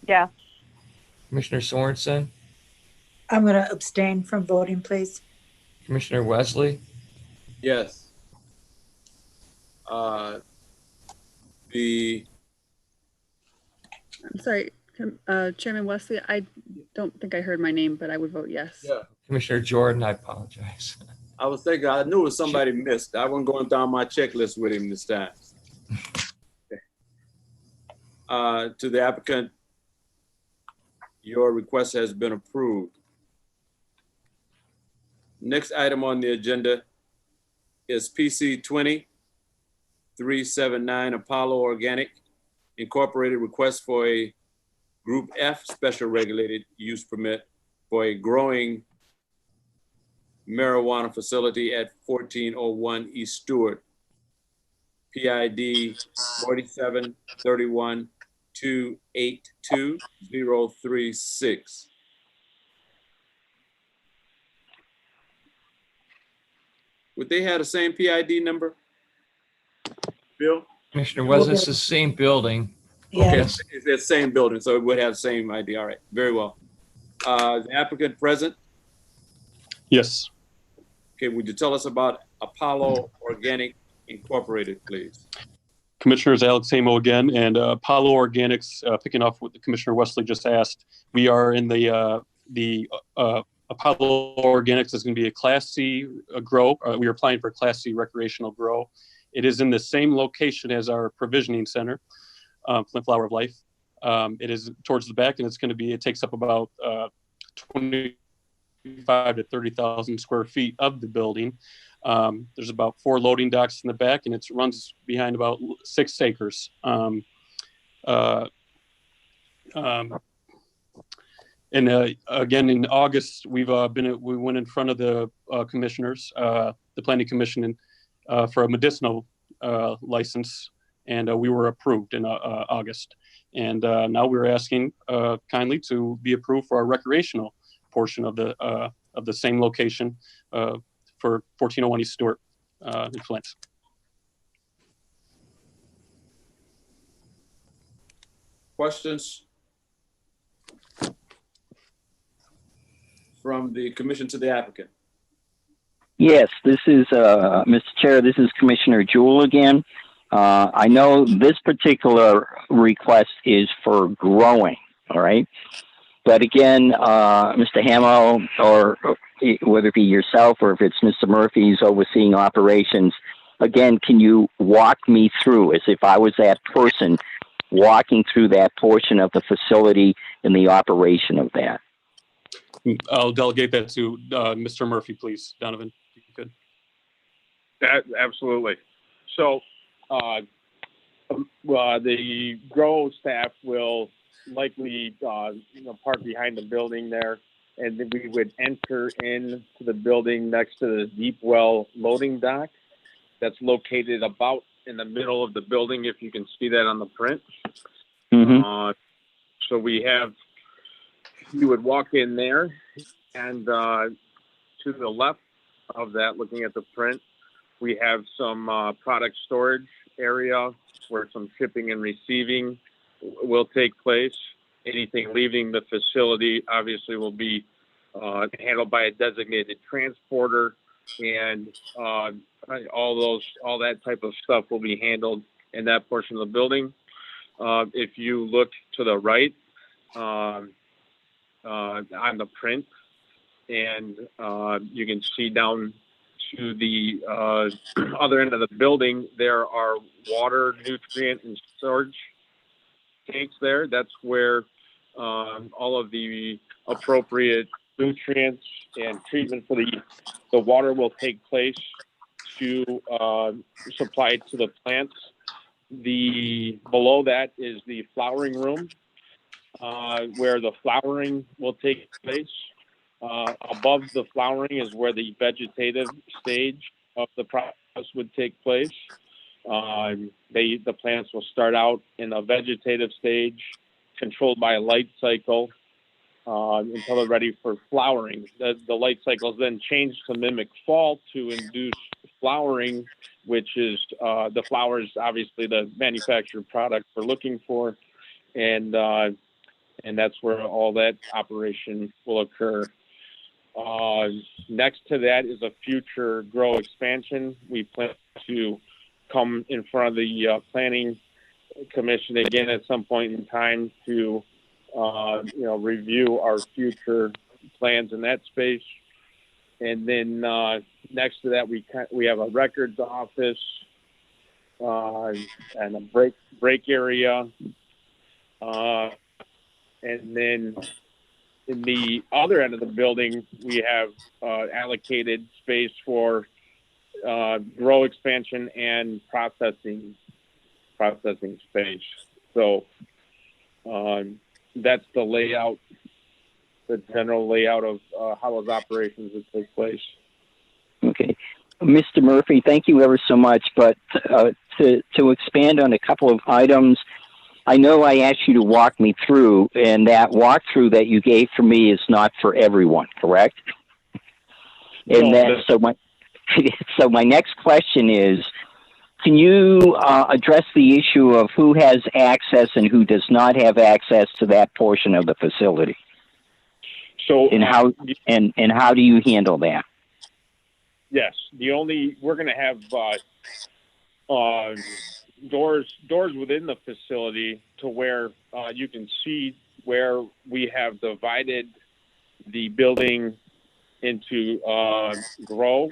Yeah. Commissioner Sorensen, I'm going to abstain from voting, please. Commissioner Wesley, Yes. I'm sorry, Chairman Wesley, I don't think I heard my name, but I would vote yes. Yeah. Commissioner Jordan, I apologize. I was thinking, I knew it was somebody missed. I wasn't going down my checklist with him this time. To the applicant, your request has been approved. Next item on the agenda is PC 20-379 Apollo Organic Incorporated request for a Group F special regulated use permit for a growing marijuana facility at 1401 East Stewart, PID 4731282036. Would they have the same PID number? Bill? Commissioner Wesley, it's the same building. Yeah. Yes. It's the same building, so it would have the same ID. All right, very well. The applicant present? Yes. Okay, would you tell us about Apollo Organic Incorporated, please? Commissioners, Alex Samo again, and Apollo Organics, picking off what the Commissioner Wesley just asked. We are in the Apollo Organics is going to be a Class C grow. We are applying for Class C recreational grow. It is in the same location as our provisioning center, Flint Flower of Life. It is towards the back, and it takes up about 25 to 30,000 square feet of the building. There's about 4 loading docks in the back, and it runs behind about 6 acres. Again, in August, we went in front of the commissioners, the Planning Commission, for a medicinal license, and we were approved in August. And now we're asking kindly to be approved for our recreational portion of the same location for 1401 East Stuart in Flint. Questions from the commission to the applicant? Yes, this is, Mr. Chair, this is Commissioner Jewell again. I know this particular request is for growing, all right? But again, Mr. Hamo, or whether it be yourself or if it's Mr. Murphy's overseeing operations, again, can you walk me through, as if I was that person, walking through that portion of the facility and the operation of that? I'll delegate that to Mr. Murphy, please. Donovan, if you could. Absolutely. So the grow staff will likely park behind the building there, and then we would enter into the building next to the deep well loading dock that's located about in the middle of the building, if you can see that on the print. Mm-hmm. So you would walk in there, and to the left of that, looking at the print, we have some product storage area where some shipping and receiving will take place. Anything leaving the facility obviously will be handled by a designated transporter, and all that type of stuff will be handled in that portion of the building. If you look to the right on the print, and you can see down to the other end of the building, there are water, nutrient, and storage tanks there. That's where all of the appropriate nutrients and treatment for the water will take place to supply it to the plants. Below that is the flowering room, where the flowering will take place. Above the flowering is where the vegetative stage of the process would take place. The plants will start out in a vegetative stage, controlled by a light cycle, until they're ready for flowering. The light cycles then change to mimic fall to induce flowering, which is the flowers, obviously the manufactured product we're looking for, and that's where all that operation will occur. Next to that is a future grow expansion. We plan to come in front of the Planning Commission again at some point in time to review our future plans in that space. And then next to that, we have a records office and a break area. And then in the other end of the building, we have allocated space for grow expansion and processing space. So that's the layout, the general layout of how those operations would take place. Okay. Mr. Murphy, thank you ever so much. But to expand on a couple of items, I know I asked you to walk me through, and that walkthrough that you gave for me is not for everyone, correct? And No, So my next question is, can you address the issue of who has access and who does not have access to that portion of the facility? So And how do you handle that? yes, we're going to have doors within the facility to where you can see where we have divided the building into grow.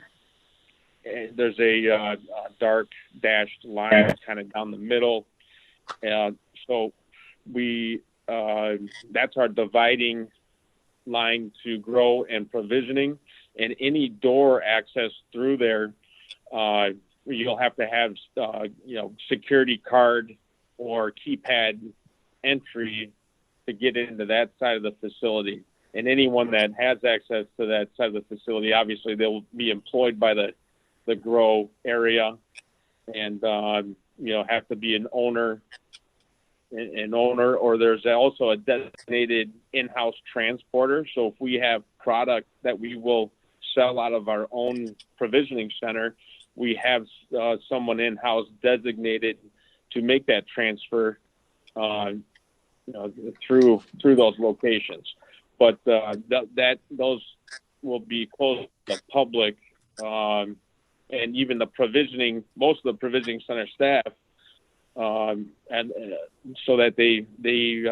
And there's a dark dashed line kind of down the middle. So that's our dividing line to grow and provisioning. And any door access through there, you'll have to have, security card or keypad entry to get into that side of the facility. And anyone that has access to that side of the facility, obviously they'll be employed by the grow area and, have to be an owner, or there's also a designated in-house transporter. So if we have product that we will sell out of our own provisioning center, we have someone in-house designated to make that transfer, through those locations. But those will be closed to the public, and even the most of the provisioning center staff, and so that they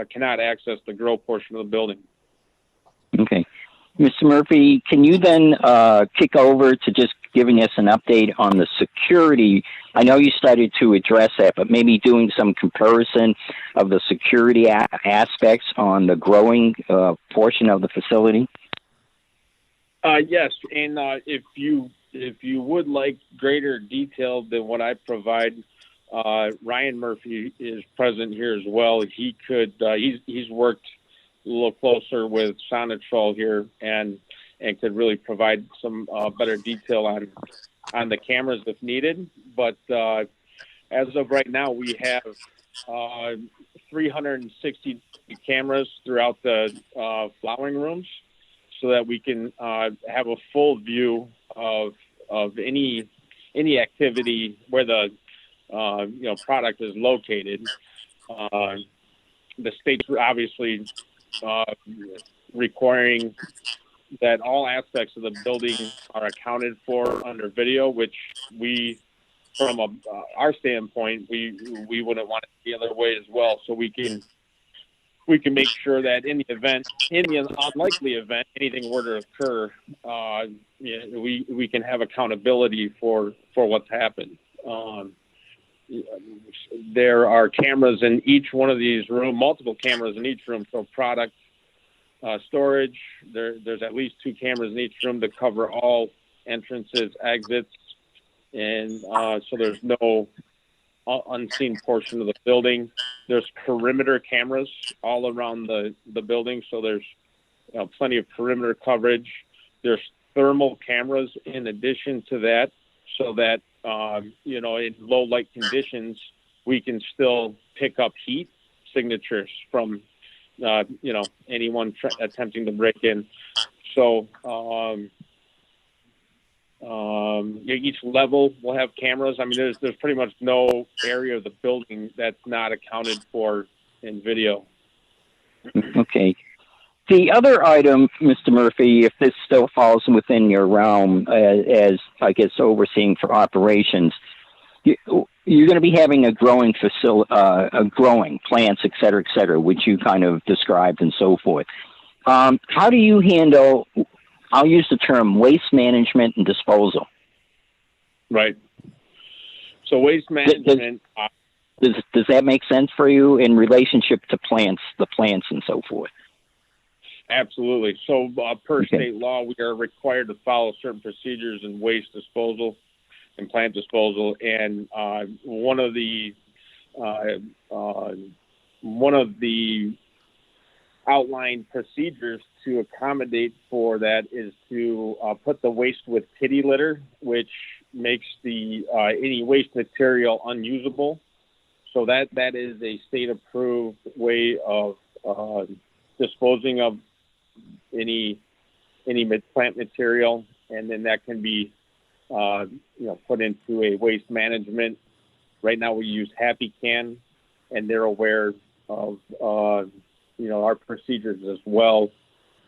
cannot access the grow portion of the building. Okay. Mr. Murphy, can you then kick over to just giving us an update on the security? I know you started to address that, but maybe doing some comparison of the security aspects on the growing portion of the facility? Yes, and if you would like greater detail than what I provide, Ryan Murphy is present here as well. He could he's worked a little closer with Sonitrol here and could really provide some better detail on the cameras if needed. But as of right now, we have 360 cameras throughout the flowering rooms, so that we can have a full view of any activity where the product is located. The state's obviously requiring that all aspects of the building are accounted for under video, which we, from our standpoint, we wouldn't want it the other way as well. So we can make sure that in the unlikely event anything were to occur, we can have accountability for what's happened. There are cameras in each one of these rooms, multiple cameras in each room. So product storage, there's at least 2 cameras in each room to cover all entrances, exits. And so there's no unseen portion of the building. There's perimeter cameras all around the building. So there's plenty of perimeter coverage. There's thermal cameras in addition to that, so that, in low light conditions, we can still pick up heat signatures from, anyone attempting to break in. So each level will have cameras. I mean, there's pretty much no area of the building that's not accounted for in video. Okay. The other item, Mr. Murphy, if this still falls within your realm as I guess overseeing for operations, you're going to be having a growing growing plants, et cetera, which you kind of described and so forth. How do you handle, I'll use the term waste management and disposal? Right. So waste management. Does that make sense for you in relationship to the plants and so forth? Absolutely. So per state law, we are required to follow certain procedures in waste disposal and plant disposal. And one of the outlined procedures to accommodate for that is to put the waste with kitty litter, which makes the any waste material unusable. So that is a state approved way of disposing of any plant material, and then that can be put into a waste management. Right now we use Happy Can, and they're aware of, our procedures as well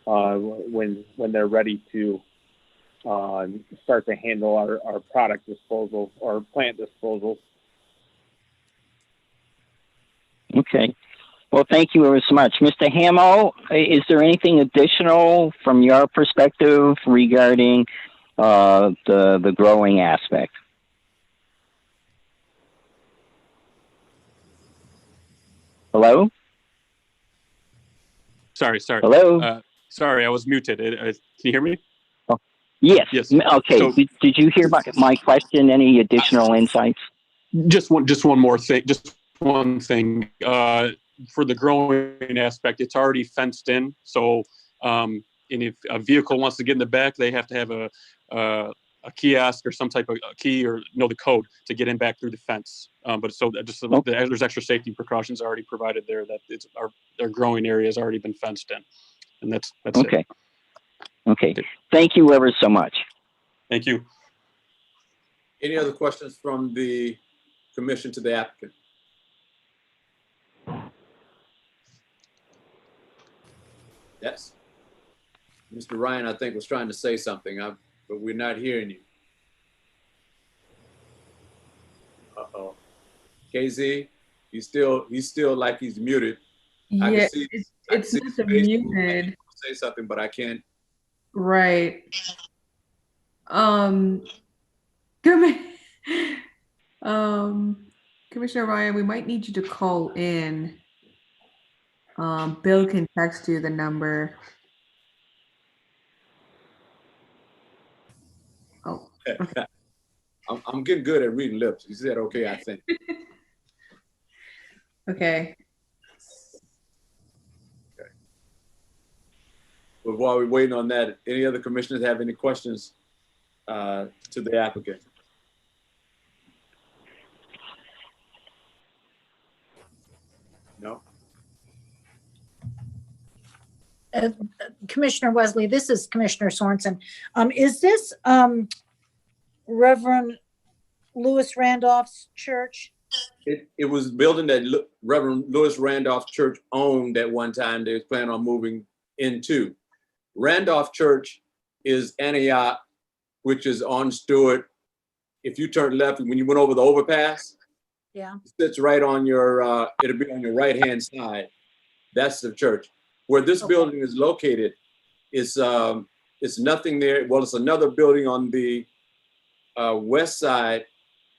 when they're ready to start to handle our product disposal or plant disposal. Okay. Well, thank you ever so much. Mr. Hamo, is there anything additional from your perspective regarding the growing aspect? Hello? Sorry. Hello? Sorry, I was muted. Can you hear me? Oh, yes. Yes. Okay. So- did you hear my question? Any additional insights? Just one more thing. Just one thing. For the growing aspect, it's already fenced in. So, and if a vehicle wants to get in the back, they have to have a kiosk or some type of key or know the code to get in back through the fence. There's extra safety precautions already provided there that their growing area has already been fenced in, and that's Okay. it. Okay. Thank you ever so much. Thank you. Any other questions from the commission to the applicant? Yes. Mr. Ryan, I think, was trying to say something, but we're not hearing you. Uh-oh. KZ, he's still like he's muted. I Yeah, can see, it's I not can see muted. say something, but I can't. Right. Commissioner Ryan, we might need you to call in. Bill can text you the number. Oh, okay. I'm getting good at reading lips. You said okay, I think. Okay. Okay. But while we're waiting on that, any other commissioners have any questions to the applicant? No? Commissioner Wesley, this is Commissioner Sorensen. Is this Reverend Lewis Randolph's church? It was building that Reverend Lewis Randolph Church owned at one time. They was planning on moving into. Randolph Church is Antioch, which is on Stuart. If you turn left, when you went over the overpass, Yeah. it sits right on your, it'll be on your right-hand side. That's the church. Where this building is located is it's nothing there. Well, it's another building on the west side,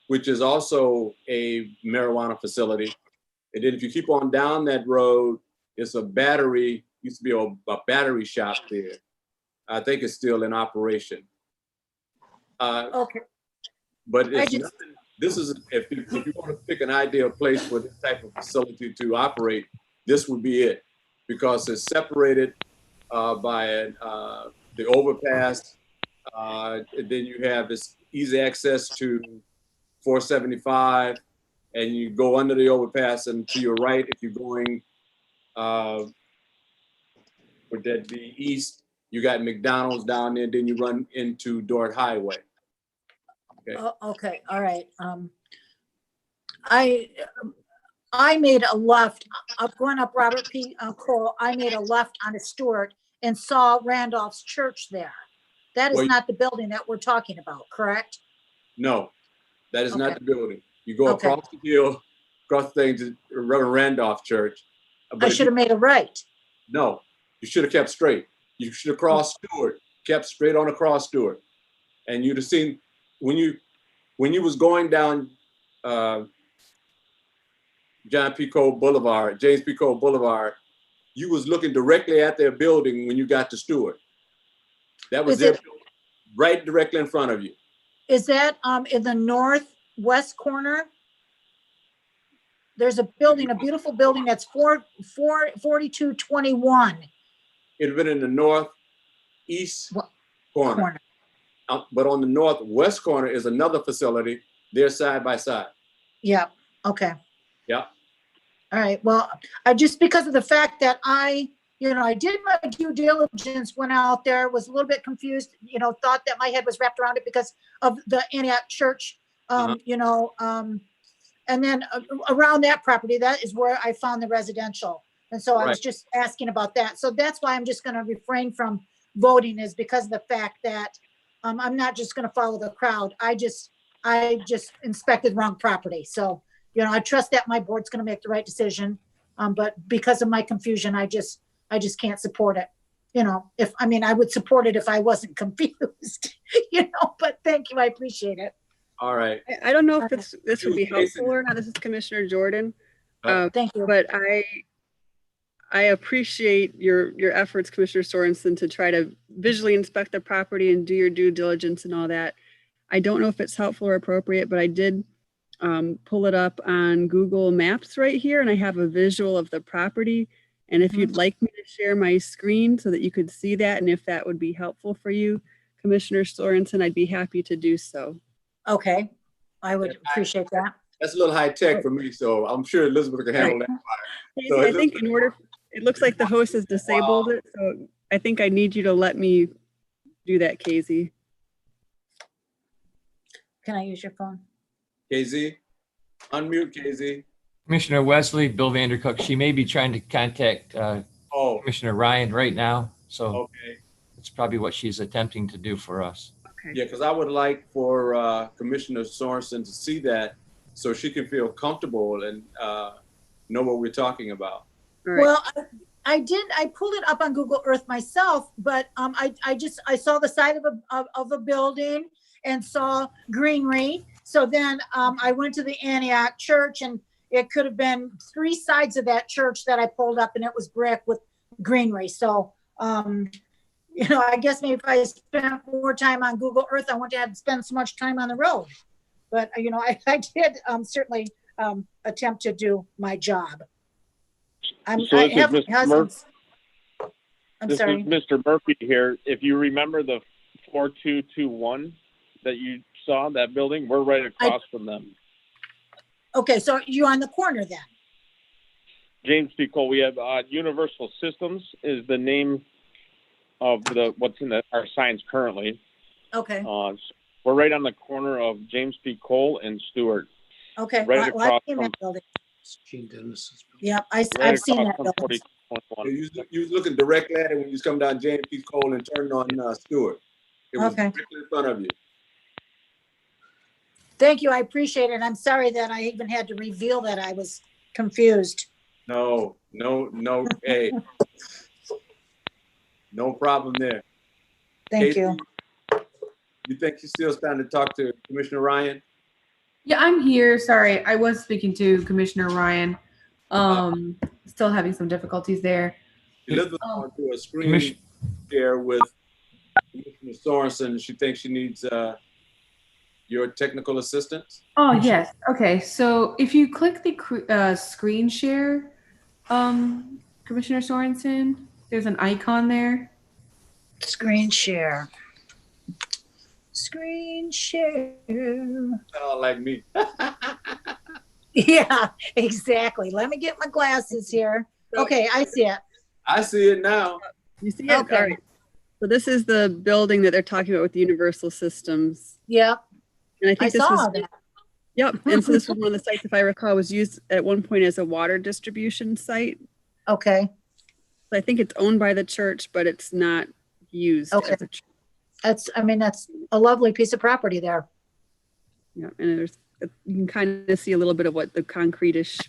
which is also a marijuana facility. And then if you keep on down that road, it's a battery, used to be a battery shop there. I think it's still in operation. Okay. But it's nothing, this is, if you want to pick an ideal place for this type of facility to operate, this would be it. Because it's separated by the overpass. And then you have this easy access to 475, and you go under the overpass, and to your right, if you're going would that be east, you got McDonald's down there, then you run into Dort Highway. Okay. Okay, all right. I made a left, going up Robert P. Cole, I made a left onto Stuart and saw Randolph's church there. That is not the building that we're talking about, correct? No, that is not the building. You go across the hill, across the thing to Reverend Randolph Church. I should have made a right. No, you should have kept straight. You should have crossed Stuart, kept straight on across Stuart. And you'd have seen, when you was going down James P. Cole Boulevard, you was looking directly at their building when you got to Stuart. That was their building, right directly in front of you. Is that in the northwest corner? There's a building, a beautiful building that's 4221. It'd been in the northeast corner. But on the northwest corner is another facility. They're side by side. Yeah. Okay. Yeah. All right. Well, just because of the fact that I I did my due diligence, went out there, was a little bit confused, thought that my head was wrapped around it because of the Antioch Church, and then around that property, that is where I found the residential. And so I was Right. just asking about that. So that's why I'm just going to refrain from voting, is because of the fact that I'm not just going to follow the crowd. I just inspected wrong property. So, I trust that my board's going to make the right decision. But because of my confusion, I just can't support it. I would support it if I wasn't confused, but thank you. I appreciate it. All right. I don't know if this would be helpful or not. This is Commissioner Jordan. Thank you. But I appreciate your efforts, Commissioner Sorensen, to try to visually inspect the property and do your due diligence and all that. I don't know if it's helpful or appropriate, but I did pull it up on Google Maps right here, and I have a visual of the property. And if you'd like me to share my screen so that you could see that, and if that would be helpful for you, Commissioner Sorensen, I'd be happy to do so. Okay. I would appreciate that. That's a little high tech for me, so I'm sure Elizabeth can handle that. Casey, So I think it looks like the host has disabled it, so I think I need you to let me do that, Casey. Can I use your phone? KZ, unmute KZ. Commissioner Wesley, Bill Vandercook, she may be trying to contact Commissioner Ryan right now. So Okay. it's probably what she's attempting to do for us. Yeah, because I would like for Commissioner Sorensen to see that so she can feel comfortable and know what we're talking about. Well, I pulled it up on Google Earth myself, but I saw the side of a building and saw greenery. So then I went to the Antioch Church, and it could have been 3 sides of that church that I pulled up, and it was brick with greenery. So, I guess maybe if I spent more time on Google Earth, I wouldn't have to spend so much time on the road. But, I did certainly attempt to do my job. So this is Mr. Murphy. I'm This sorry. is Mr. Murphy here. If you remember the 4221 that you saw, that building, we're right across from them. Okay, so you're on the corner then? James P. Cole, we have Universal Systems is the name of what's in our signs currently. Okay. We're right on the corner of James P. Cole and Stuart. Okay. Right Well, I've across seen from. that building. Yep, I've Right seen that across from building. 4221. You was looking directly at it when you come down James P. Cole and turned on Stuart. It was Okay. directly in front of you. Thank you, I appreciate it. I'm sorry that I even had to reveal that I was confused. No, hey. No problem there. Thank Casey, you. You think she's still standing to talk to Commissioner Ryan? Yeah, I'm here. Sorry, I was speaking to Commissioner Ryan. Still having some difficulties there. Elizabeth wants to do a screen share with Commissioner Sorensen. She thinks she needs your technical assistance. Oh, yes. Okay. So if you click the screen share, Commissioner Sorensen, there's an icon there. Screen share. Screen share. Oh, like me. Yeah, exactly. Let me get my glasses here. Okay, I see it. I see it now. You see it? Okay. All right. So this is the building that they're talking about with the Universal Systems. Yep. And I think this saw was, that. yep. And so this was one of the sites, if I recall, was used at one point as a water distribution site. Okay. So I think it's owned by the church, but it's not used Okay. as a church. That's a lovely piece of property there. Yeah, and there's you can kind of see a little bit of what the concrete-ish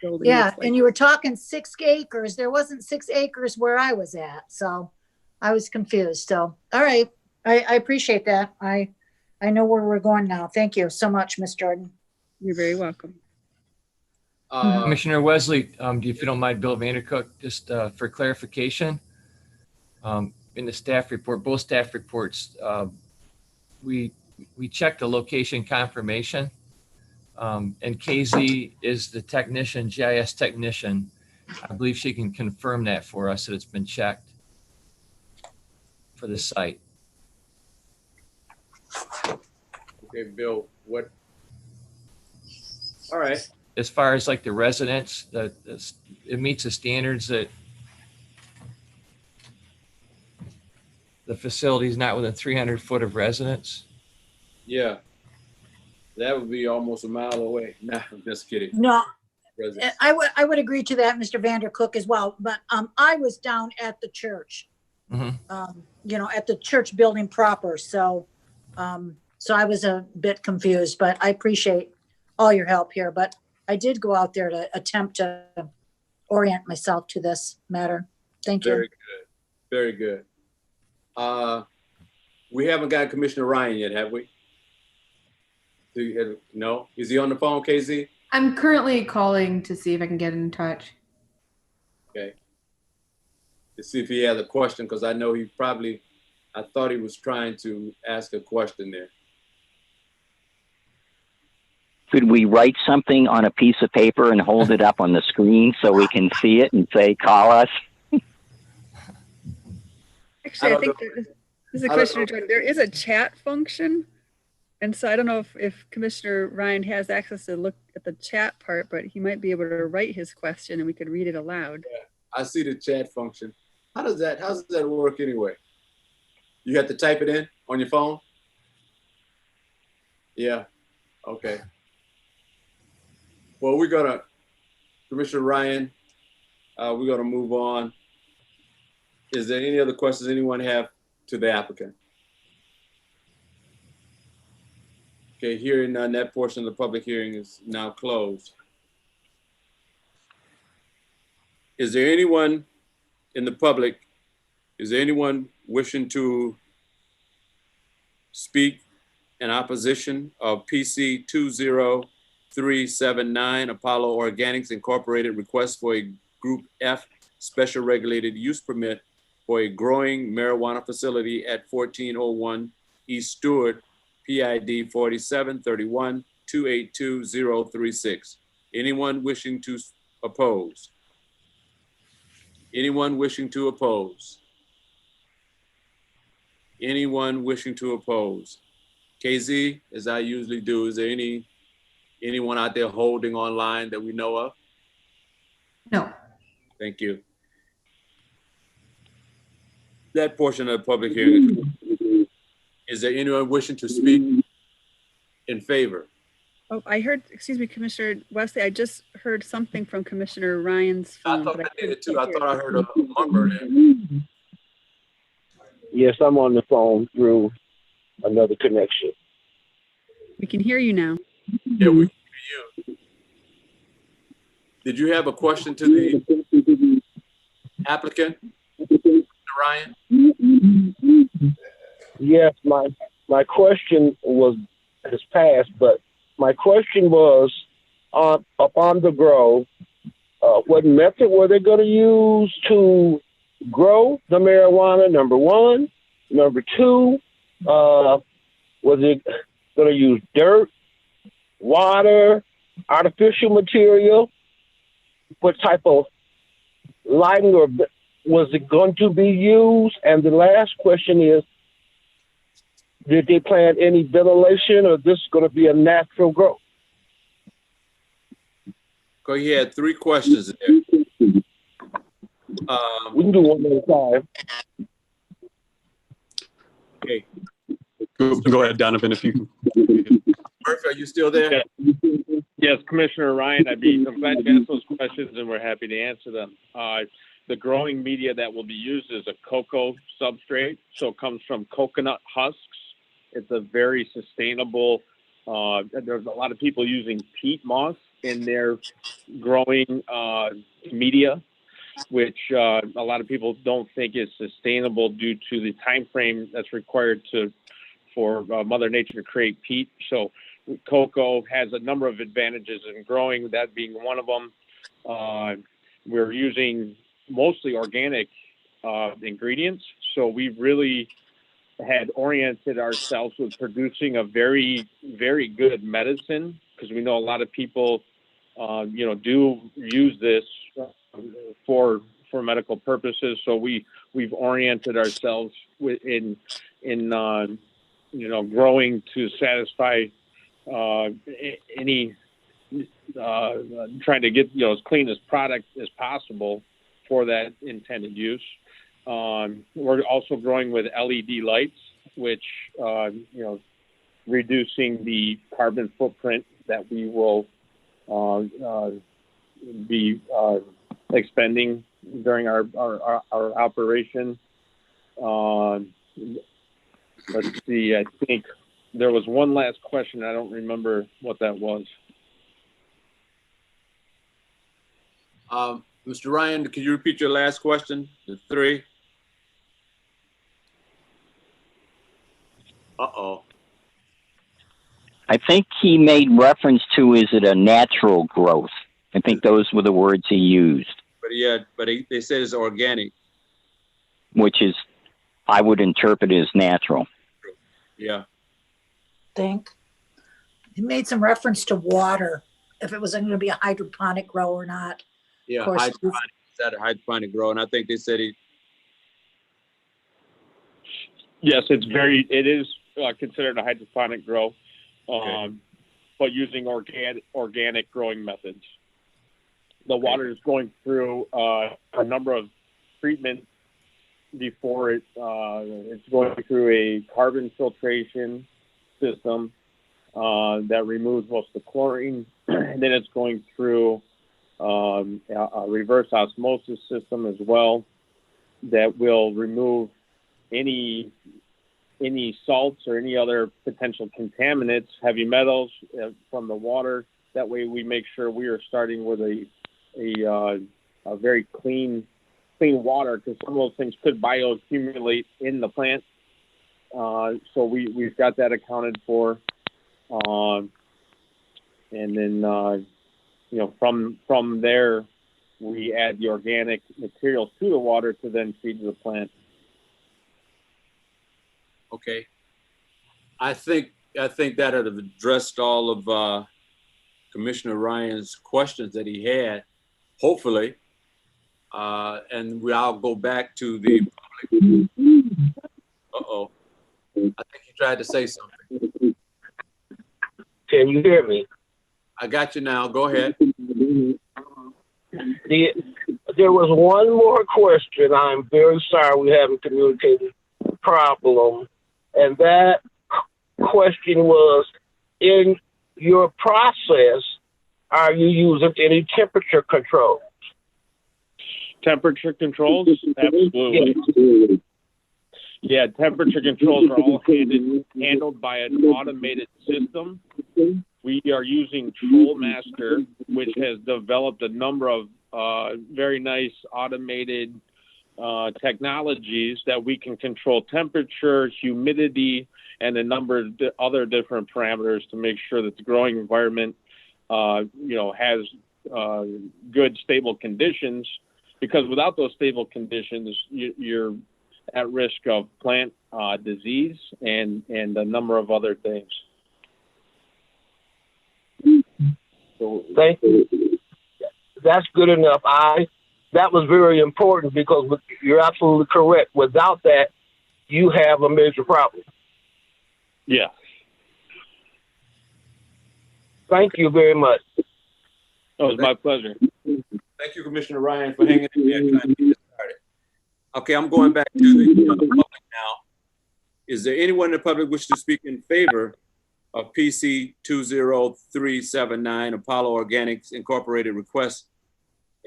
building Yeah, looks like. and you were talking 6 acres. There wasn't 6 acres where I was at, so I was confused. So, all right, I appreciate that. I know where we're going now. Thank you so much, Ms. Jordan. You're very welcome. Commissioner Wesley, if you don't mind, Bill Vandercook, just for clarification, in the staff report, both staff reports, we checked the location confirmation, and KZ is the technician, GIS technician. I believe she can confirm that for us, that it's been checked for the site. Okay, Bill, what? All right. As far as like the residents, it meets the standards that the facility is not within 300 foot of residence. Yeah. That would be almost a mile away. Nah, I'm just kidding. No, Residents. I would agree to that, Mr. Vandercook, as well. But I was down at the church, you know, at the church building proper. So so I was a bit confused, but I appreciate all your help here. But I did go out there to attempt to orient myself to this matter. Thank you. Very good. Very good. We haven't got Commissioner Ryan yet, have we? No? Is he on the phone, KZ? I'm currently calling to see if I can get in touch. Okay. To see if he has a question, because I know he probably, I thought he was trying to ask a question there. Could we write something on a piece of paper and hold it up on the screen so we can see it and say, call us? Actually, I think this is a Commissioner Jordan. There is a chat function. And so I don't know if Commissioner Ryan has access to look at the chat part, but he might be able to write his question and we could read it aloud. Yeah, I see the chat function. How does that work anyway? You have to type it in on your phone? Yeah, okay. Well, Commissioner Ryan, we're gonna move on. Is there any other questions anyone have to the applicant? Okay, hearing none, that portion of the public hearing is now closed. Is there anyone in the public, is there anyone wishing to speak in opposition of PC 20379, Apollo Organics Incorporated, request for a Group F special regulated use permit for a growing marijuana facility at 1401 East Stuart, PID 4731-282036. Anyone wishing to oppose? Anyone wishing to oppose? Anyone wishing to oppose? KZ, as I usually do, is there anyone out there holding online that we know of? No. Thank you. That portion of the public hearing. Is there anyone wishing to speak in favor? Oh, I heard, excuse me, Commissioner Wesley, I just heard something from Commissioner Ryan's phone. I thought but I did too. I couldn't thought I hear. heard a mummer there. Yes, I'm on the phone through another connection. We can hear you now. Yeah, we can hear you. Did you have a question to the applicant, Ryan? Yes, my question has passed, but my question was upon the grow, what method were they going to use to grow the marijuana? Number one. Number two, was it going to use dirt, water, artificial material? What type of lighting or was it going to be used? And the last question is, did they plan any ventilation, or this is going to be a natural growth? Okay, he had three questions there. We can do one at a time. Okay. Go ahead, Donovan, if you can. Murphy, are you still there? Yes, Commissioner Ryan, I'm glad you asked those questions and we're happy to answer them. The growing media that will be used is a cocoa substrate, so it comes from coconut husks. It's a very sustainable, there's a lot of people using peat moss in their growing media, which a lot of people don't think is sustainable due to the time frame that's required for Mother Nature to create peat. So cocoa has a number of advantages in growing, that being one of them. We're using mostly organic ingredients, so we've really had oriented ourselves with producing a very, very good medicine, because we know a lot of people do use this for medical purposes. So we've oriented ourselves in growing to satisfy any trying to get as clean as product as possible for that intended use. We're also growing with LED lights, which, reducing the carbon footprint that we will be expending during our operation. Let's see, I think there was one last question. I don't remember what that was. Mr. Ryan, can you repeat your last question? The 3? Uh-oh. I think he made reference to, is it a natural growth? I think those were the words he used. But they said it's organic. Which is, I would interpret as natural. Yeah. Think. He made some reference to water, if it was going to be a hydroponic grow or not. Yeah, Of course, hydroponic. Is that a hydroponic grow? And I think they said Yes, it is considered a hydroponic grow, but using organic growing methods. The water is going through a number of treatments before it's going through a carbon filtration system that removes most of the chlorine, and then it's going through a reverse osmosis system as well that will remove any salts or any other potential contaminants, heavy metals from the water. That way we make sure we are starting with a very clean water, because some of those things could bioaccumulate in the plant. So we've got that accounted for. And then, from there, we add the organic materials to the water to then feed to the plant. okay. I think that would have addressed all of Commissioner Ryan's questions that he had, hopefully. And I'll go back to the public. Uh-oh. I think he tried to say something. Can you hear me? I got you now. Go ahead. There was one more question. I'm very sorry we haven't communicated problem. And that question was, in your process, are you using any temperature control? Temperature controls? Absolutely. Yeah, temperature controls are all handled by an automated system. We are using Trollmaster, which has developed a number of very nice automated technologies that we can control temperature, humidity, and a number of other different parameters to make sure that the growing environment, has good, stable conditions. Because without those stable conditions, you're at risk of plant disease and a number of other things. So, thank you. That's good enough. That was very important, because you're absolutely correct. Without that, you have a major problem. Yeah. Thank you very much. It was my pleasure. Thank you, Commissioner Ryan, for hanging in there trying to get this started. Okay, I'm going back to the public now. Is there anyone in the public wish to speak in favor of PC 20379, Apollo Organics Incorporated requests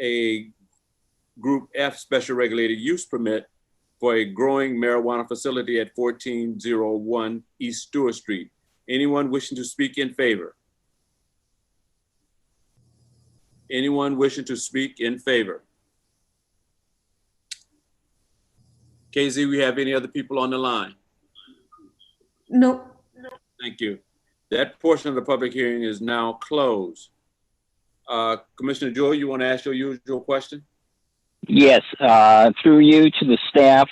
a Group F Special Regulated Use Permit for a growing marijuana facility at 1401 East Stuart Street? Anyone wishing to speak in favor? Anyone wishing to speak in favor? KZ, we have any other people on the line? No. Thank you. That portion of the public hearing is now closed. Commissioner Joy, you want to ask your usual question? Yes, through you to the staff.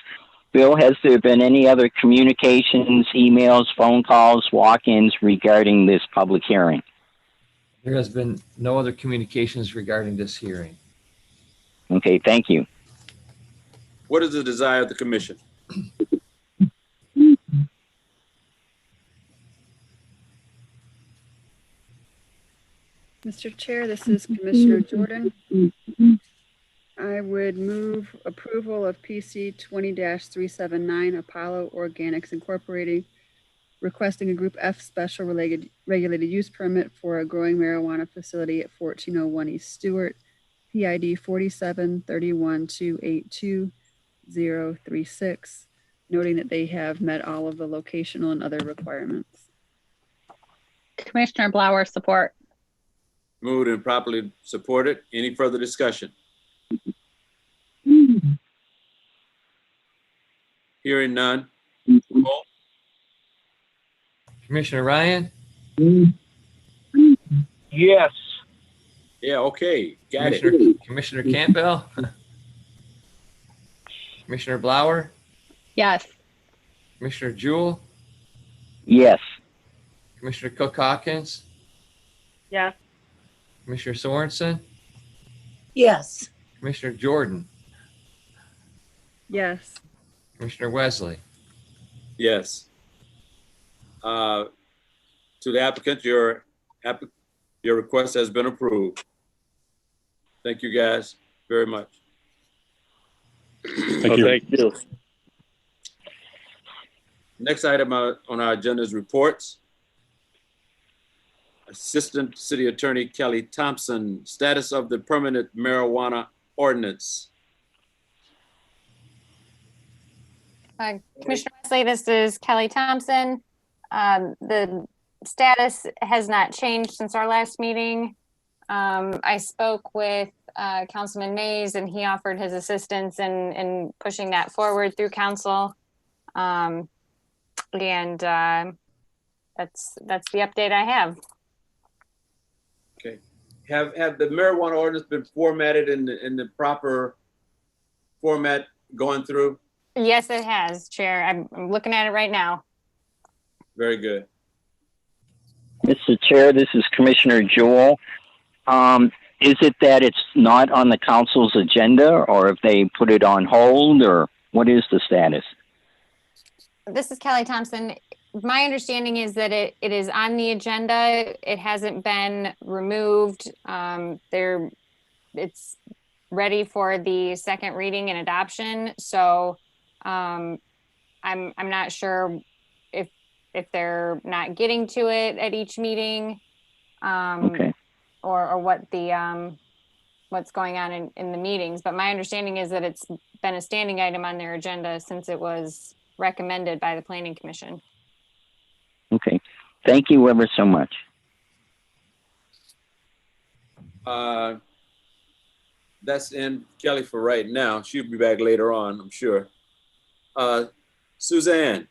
Bill, has there been any other communications, emails, phone calls, walk-ins regarding this public hearing? There has been no other communications regarding this hearing. Okay, thank you. What is the desire of the commission? Mr. Chair, this is Commissioner Jordan. I would move approval of PC 20-379 Apollo Organics Incorporated, requesting a Group F special regulated use permit for a growing marijuana facility at 1401 East Stuart, PID 4731282036, noting that they have met all of the locational and other requirements. Commissioner Blauer, support. Moved and properly supported. Any further discussion? Hearing none. Roll. Commissioner Ryan, Yes. Yeah, okay, got it. Commissioner Campbell, Commissioner Blauer, Yes. Commissioner Jewell, Yes. Commissioner Cook Hawkins, Yes. Commissioner Sorensen, Yes. Commissioner Jordan, Yes. Commissioner Wesley. Yes. To the applicant, your request has been approved. Thank you guys very much. Thank you. Thank you. Next item on our agenda is reports. Assistant City Attorney Kelly Thompson, status of the permanent marijuana ordinance. Commissioner Wesley, this is Kelly Thompson. The status has not changed since our last meeting. I spoke with Councilman Mays and he offered his assistance in pushing that forward through council. And that's the update I have. Okay. Have the marijuana ordinance been formatted in the proper format going through? Yes, it has, Chair. I'm looking at it right now. Very good. Mr. Chair, this is Commissioner Jewell. Is it that it's not on the council's agenda, or if they put it on hold, or what is the status? This is Kelly Thompson. My understanding is that it is on the agenda. It hasn't been removed. It's ready for the second reading and adoption. So I'm not sure if they're not getting to it at each meeting, Okay. or what what's going on in the meetings. But my understanding is that it's been a standing item on their agenda since it was recommended by the Planning Commission. Okay. Thank you ever so much. That's in Kelly for right now. She'll be back later on, I'm sure. Suzanne,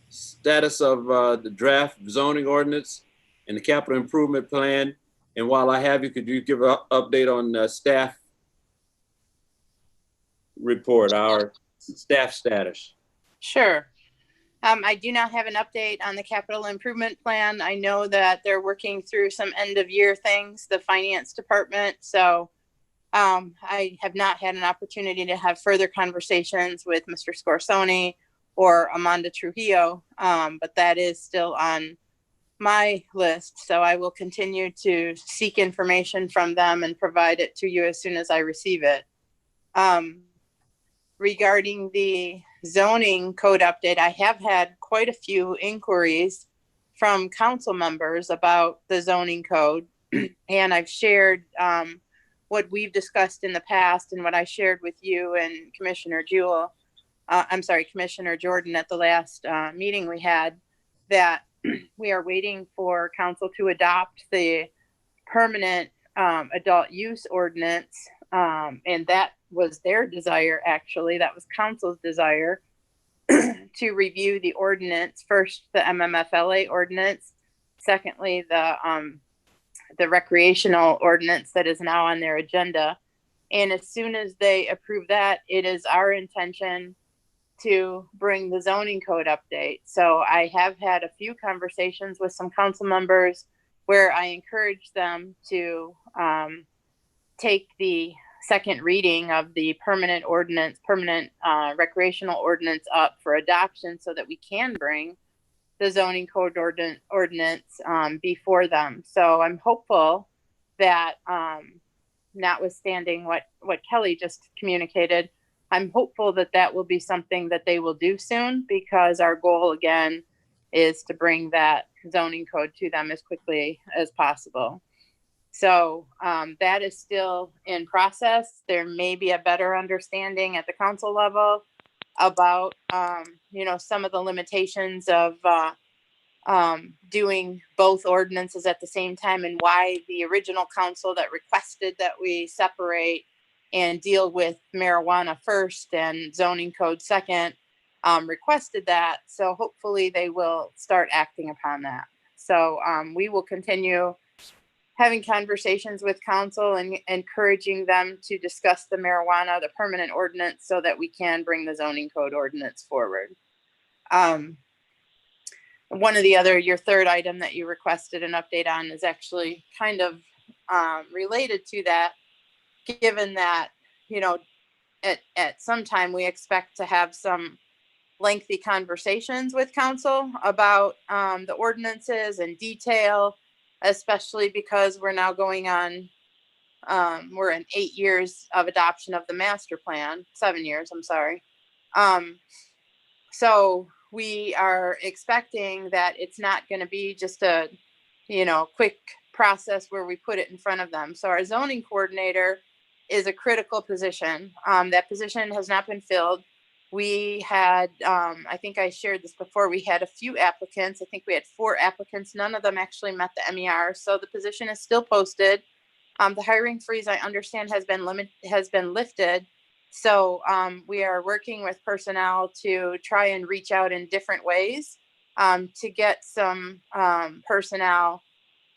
status of the draft zoning ordinance and the capital improvement plan. And while I have you, could you give an update on staff report, our staff status? Sure. I do not have an update on the capital improvement plan. I know that they're working through some end of year things, the finance department. So I have not had an opportunity to have further conversations with Mr. Scorsone or Amanda Trujillo, but that is still on my list. So I will continue to seek information from them and provide it to you as soon as I receive it. Regarding the zoning code update, I have had quite a few inquiries from council members about the zoning code. And I've shared what we've discussed in the past and what I shared with you and Commissioner Jewell. Commissioner Jordan at the last meeting we had, that we are waiting for council to adopt the permanent adult use ordinance. And that was their desire, actually. That was council's desire to review the ordinance. First, the MMFLA ordinance. Secondly, the recreational ordinance that is now on their agenda. And as soon as they approve that, it is our intention to bring the zoning code update. So I have had a few conversations with some council members where I encourage them to take the second reading of the permanent recreational ordinance up for adoption so that we can bring the zoning code ordinance before them. So I'm hopeful that notwithstanding what Kelly just communicated. I'm hopeful that that will be something that they will do soon, because our goal again is to bring that zoning code to them as quickly as possible. So that is still in process. There may be a better understanding at the council level about, some of the limitations of doing both ordinances at the same time, and why the original council that requested that we separate and deal with marijuana first and zoning code second requested that. So hopefully they will start acting upon that. So we will continue having conversations with council and encouraging them to discuss the marijuana, the permanent ordinance, so that we can bring the zoning code ordinance forward. One of the other, your third item that you requested an update on is actually kind of related to that, given that, at some time we expect to have some lengthy conversations with council about the ordinances and detail, especially because we're now going on, we're in 8 years of adoption of the master plan, 7 years, I'm sorry. So we are expecting that it's not going to be just a, quick process where we put it in front of them. So our zoning coordinator is a critical position. That position has not been filled. We had, I think I shared this before, we had a few applicants. I think we had 4 applicants. None of them actually met the MER. So the position is still posted. The hiring freeze, I understand, has been lifted. So we are working with personnel to try and reach out in different ways to get some personnel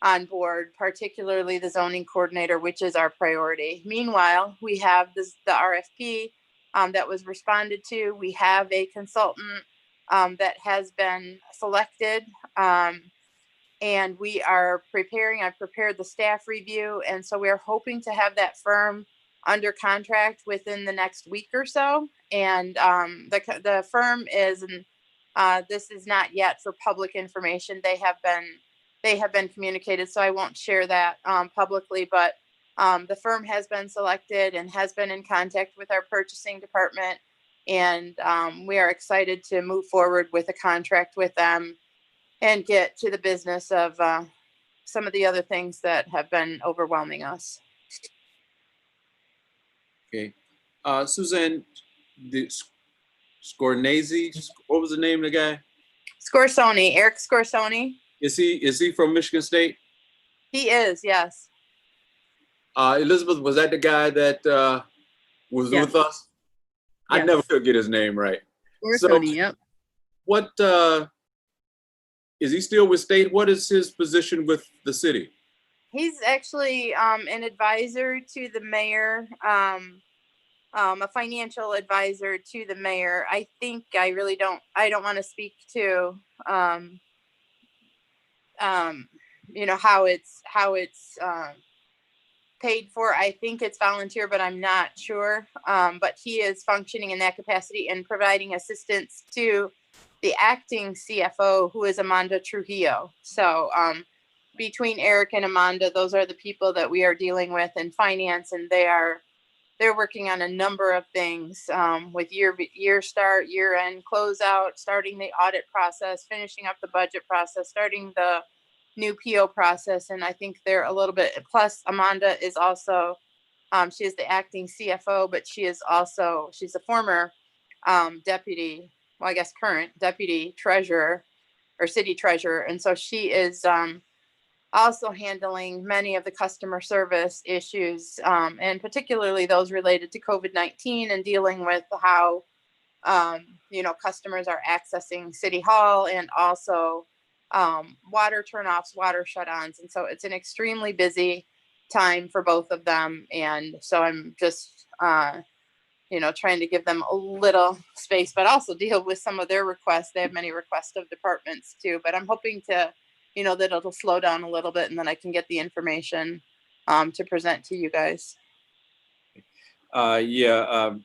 on board, particularly the zoning coordinator, which is our priority. Meanwhile, we have the RFP that was responded to. We have a consultant that has been selected, and we are preparing. I've prepared the staff review, and so we are hoping to have that firm under contract within the next week or so. And the firm is, this is not yet for public information. They have been communicated, so I won't share that publicly, but the firm has been selected and has been in contact with our purchasing department. And we are excited to move forward with a contract with them and get to the business of some of the other things that have been overwhelming us. Okay. Suzanne, the Scornese, what was the name of the guy? Scorsoni, Eric Scorsoni. Is he from Michigan State? He is, yes. Elizabeth, was that the guy that was with us? I Yes. never could get his name right. Scorsoni, yep. What is he still with state? What is his position with the city? He's actually an advisor to the mayor, a financial advisor to the mayor. I think I don't want to speak to, how it's paid for. I think it's volunteer, but I'm not sure. But he is functioning in that capacity and providing assistance to the acting CFO, who is Amanda Trujillo. So between Eric and Amanda, those are the people that we are dealing with in finance, and they're working on a number of things with year start, year end closeout, starting the audit process, finishing up the budget process, starting the new PO process. And I think they're a little bit, plus Amanda is also, she is the acting CFO, but she's a former deputy, well, I guess current deputy treasurer or city treasurer. And so she is also handling many of the customer service issues, and particularly those related to COVID-19 and dealing with how, customers are accessing City Hall, and also water turnoffs, water shut-ons. And so it's an extremely busy time for both of them. And so I'm just, trying to give them a little space, but also deal with some of their requests. They have many requests of departments too, but I'm hoping to, that it'll slow down a little bit, and then I can get the information to present to you guys. Eric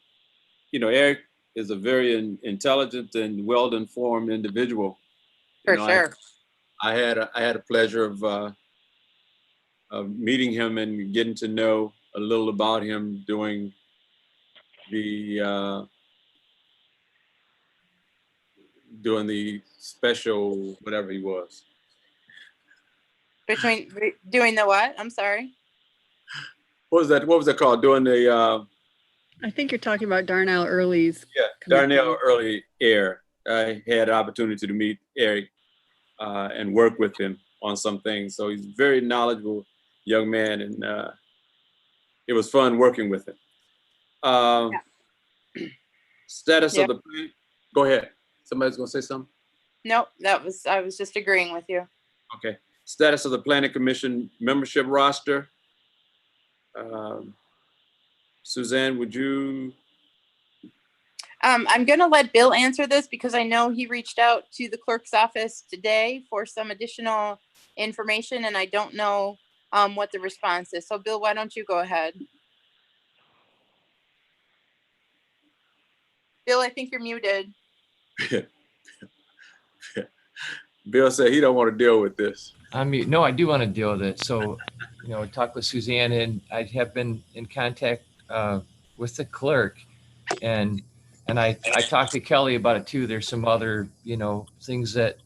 is a very intelligent and well-informed individual. For sure. I had a pleasure of meeting him and getting to know a little about him doing the special, whatever he was. Doing the what? I'm sorry. What was that called? Doing the I think you're talking about Darnell Early's. Darnell Early Air. I had an opportunity to meet Eric and work with him on some things. So he's a very knowledgeable young man, and it was fun working with him. Status of the plan. Go ahead. Somebody's gonna say something? Nope, I was just agreeing with you. Okay. Status of the Planning Commission membership roster. Suzanne, would you? I'm going to let Bill answer this because I know he reached out to the clerk's office today for some additional information, and I don't know what the response is. So, Bill, why don't you go ahead? Bill, I think you're muted. Bill said he don't want to deal with this. No, I do want to deal with it. So, talk with Suzanne, and I have been in contact with the clerk, and I talked to Kelly about it too. There's some other, things that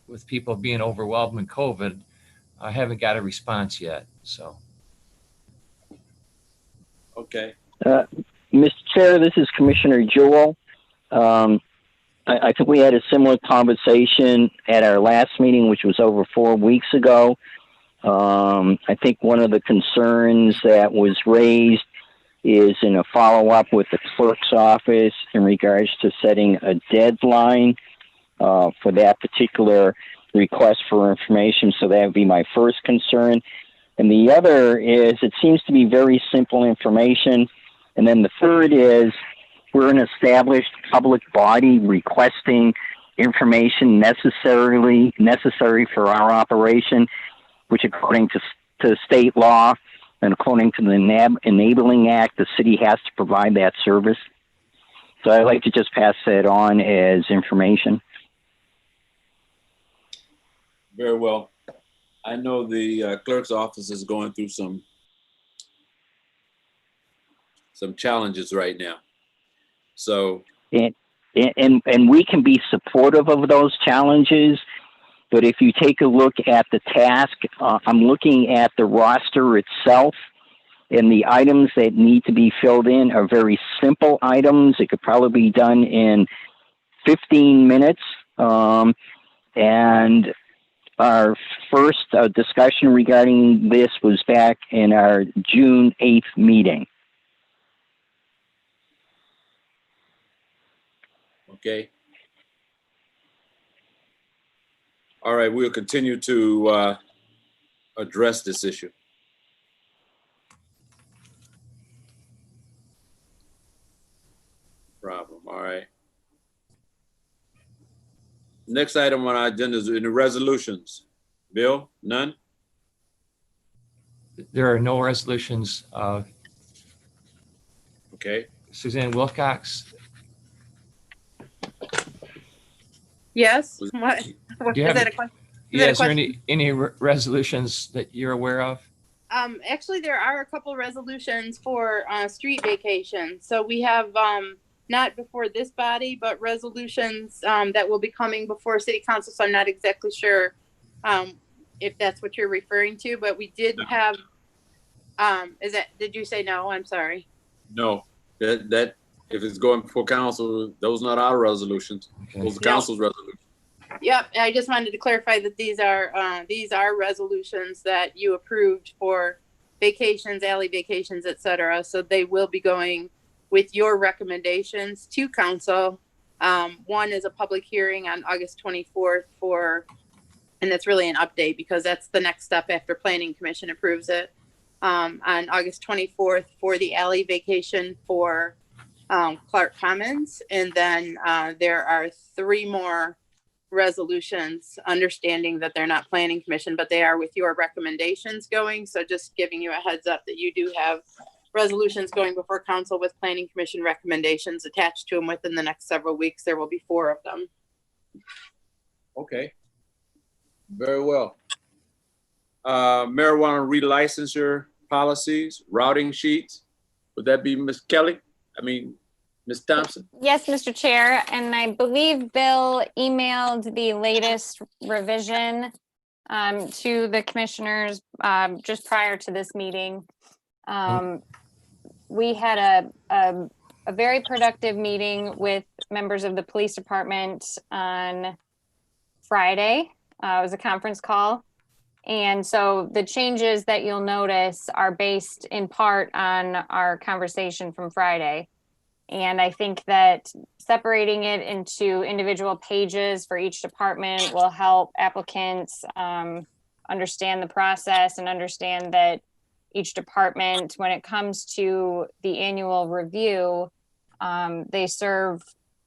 with people being overwhelmed in COVID, I haven't got a response yet. So. Okay. Mr. Chair, this is Commissioner Jewell. I think we had a similar conversation at our last meeting, which was over 4 weeks ago. I think one of the concerns that was raised is in a follow-up with the clerk's office in regards to setting a deadline for that particular request for information. So that would be my first concern. And the other is it seems to be very simple information. And then the third is we're an established public body requesting information necessary for our operation, which according to state law and according to the Enabling Act, the city has to provide that service. So I'd like to just pass that on as information. Very well. I know the clerk's office is going through some challenges right now. So and we can be supportive of those challenges, but if you take a look at the task, I'm looking at the roster itself, and the items that need to be filled in are very simple items. It could probably be done in 15 minutes. And our first discussion regarding this was back in our June 8th meeting. Okay. All right, we'll continue to address this issue. Problem, all right. Next item on our agenda is in the resolutions. Bill, none? There are no resolutions. Okay. Suzanne Wilcox. Yes. Do What you is have that a question? Is there any resolutions that you're aware of? Actually, there are a couple resolutions for street vacation. So we have not before this body, but resolutions that will be coming before City Council. So I'm not exactly sure if that's what you're referring to, but we did have. Did you say no? I'm sorry. No, that if it's going before council, those are not our resolutions. Okay. Those are council's resolutions. Yep, I just wanted to clarify that these are resolutions that you approved for vacations, alley vacations, etc. So they will be going with your recommendations to council. One is a public hearing on August 24th and that's really an update because that's the next step after Planning Commission approves it. On August 24th for the alley vacation for Clark Commons, and then there are 3 more resolutions, understanding that they're not Planning Commission, but they are with your recommendations going. So just giving you a heads up that you do have resolutions going before council with Planning Commission recommendations attached to them within the next several weeks. There will be 4 of them. Okay. Very well. Marijuana relicensure policies, routing sheets. Would that be Ms. Kelly? Ms. Thompson? Yes, Mr. Chair, and I believe Bill emailed the latest revision to the commissioners just prior to this meeting. We had a very productive meeting with members of the police department on Friday. It was a conference call. And so the changes that you'll notice are based in part on our conversation from Friday. And I think that separating it into individual pages for each department will help applicants understand the process and understand that each department, when it comes to the annual review, they serve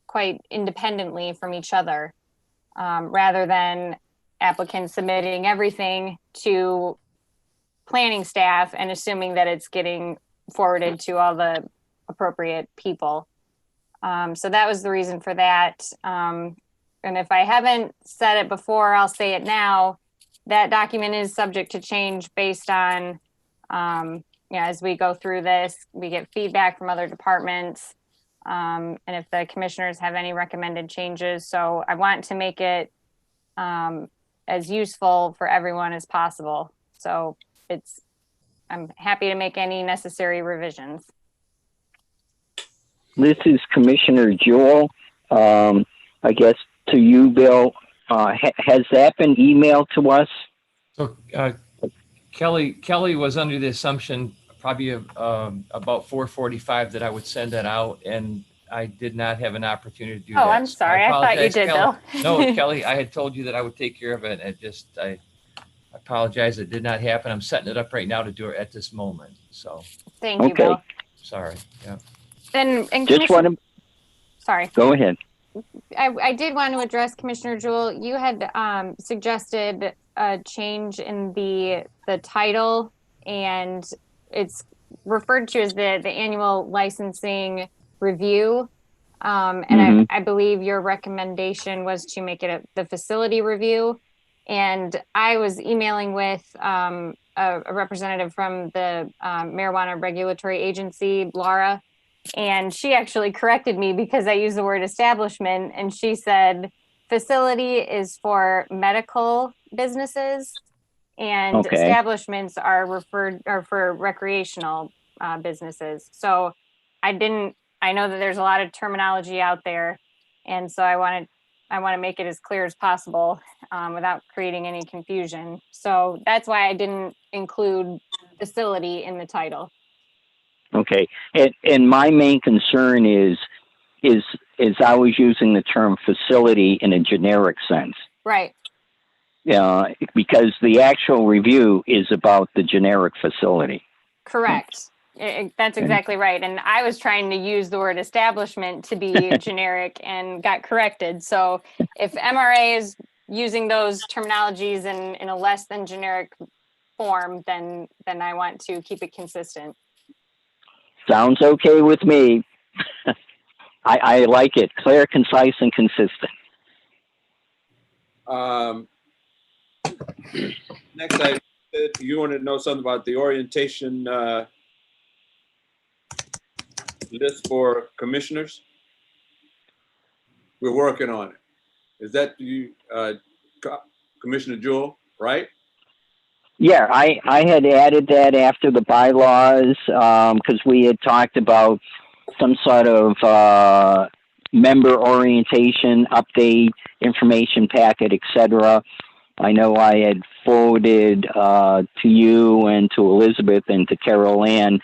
quite independently from each other, rather than applicants submitting everything to planning staff and assuming that it's getting forwarded to all the appropriate people. So that was the reason for that. And if I haven't said it before, I'll say it now. That document is subject to change based on, as we go through this, we get feedback from other departments. And if the commissioners have any recommended changes. So I want to make it as useful for everyone as possible. So I'm happy to make any necessary revisions. This is Commissioner Jewell. I guess to you, Bill. Has that been emailed to us? So Kelly was under the assumption probably about 4:45 that I would send that out, and I did not have an opportunity to do that. Oh, I'm sorry. I thought you did, Kelly. Bill. No, Kelly, I had told you that I would take care of it. I apologize. It did not happen. I'm setting it up right now to do it at this moment. So. Thank you, Bill. Sorry. Yeah. And Just want to. Sorry. Go ahead. I did want to address Commissioner Jewell. You had suggested a change in the title, and it's referred to as the annual licensing review. And I believe your recommendation was to make it the facility review. And I was emailing with a representative from the Marijuana Regulatory Agency, Laura, and she actually corrected me because I used the word establishment, and she said facility is for medical businesses and establishments are for recreational businesses. So I know that there's a lot of terminology out there, and so I want to make it as clear as possible without creating any confusion. So that's why I didn't include facility in the title. Okay, and my main concern is I was using the term facility in a generic sense. Right. Because the actual review is about the generic facility. Correct. That's exactly right. And I was trying to use the word establishment to be generic and got corrected. So if MRA is using those terminologies in a less than generic form, then I want to keep it consistent. Sounds okay with me. I like it. Clear, concise, and consistent. Next, you want to know something about the orientation list for commissioners? We're working on it. Is that you, Commissioner Jewell, right? Yeah, I had added that after the bylaws because we had talked about some sort of member orientation, update, information packet, etc. I know I had forwarded to you and to Elizabeth and to Carol Ann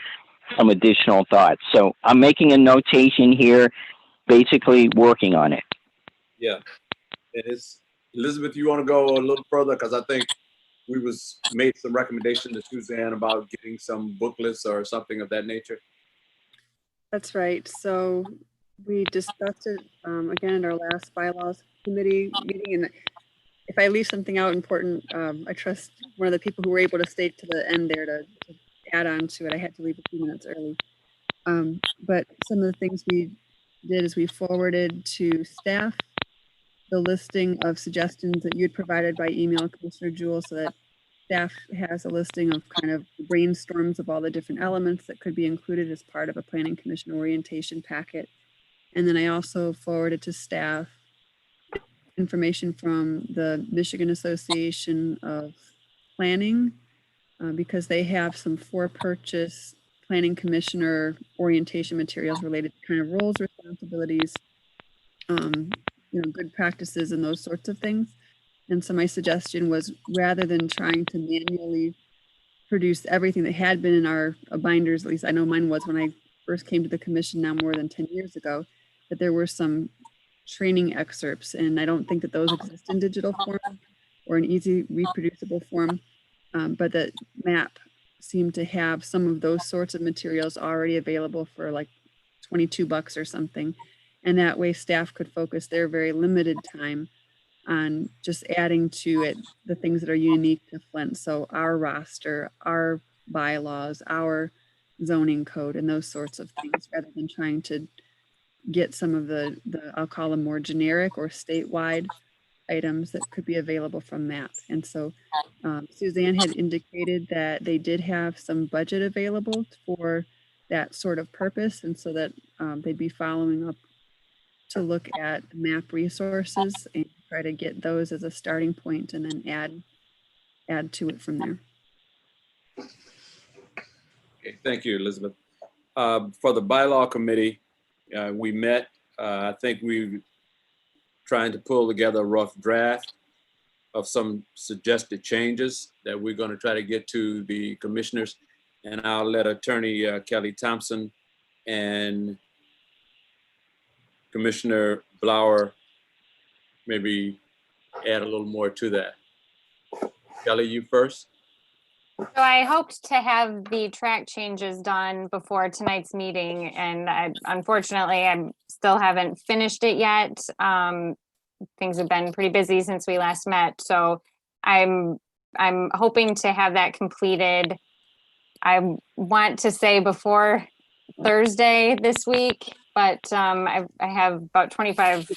some additional thoughts. So I'm making a notation here, basically working on it. Yeah. And it's, Elizabeth, you want to go a little further? Because I think we made some recommendation to Suzanne about getting some booklets or something of that nature. That's right. So we discussed it again at our last bylaws committee meeting. And if I leave something out important, I trust one of the people who were able to stay to the end there to add on to it. I had to leave a few minutes early. But some of the things we did is we forwarded to staff the listing of suggestions that you'd provided by email, Commissioner Jewell, so that staff has a listing of kind of brainstorms of all the different elements that could be included as part of a planning commission orientation packet. And then I also forwarded to staff information from the Michigan Association of Planning, because they have some for purchase planning commissioner orientation materials related to kind of roles, responsibilities, good practices and those sorts of things. And so my suggestion was, rather than trying to manually produce everything that had been in our binders, at least I know mine was when I first came to the commission now more than 10 years ago, that there were some training excerpts, and I don't think that those exist in digital form or an easy reproducible form, but that MAP seemed to have some of those sorts of materials already available for like $22 or something. And that way staff could focus their very limited time on just adding to it the things that are unique to Flint. So our roster, our bylaws, our zoning code, and those sorts of things, rather than trying to get some of the I'll call them more generic or statewide items that could be available from MAP. And so Suzanne had indicated that they did have some budget available for that sort of purpose, and so that they'd be following up to look at MAP resources and try to get those as a starting point, and then add to it from there. Okay, thank you, Elizabeth. For the bylaw committee, we met. I think we trying to pull together a rough draft of some suggested changes that we're going to try to get to the commissioners. And I'll let Attorney Kelly Thompson and Commissioner Blower maybe add a little more to that. Kelly, you first. So I hoped to have the track changes done before tonight's meeting, and unfortunately, I still haven't finished it yet. Things have been pretty busy since we last met, so I'm hoping to have that completed. I want to say before Thursday this week, but I have about 25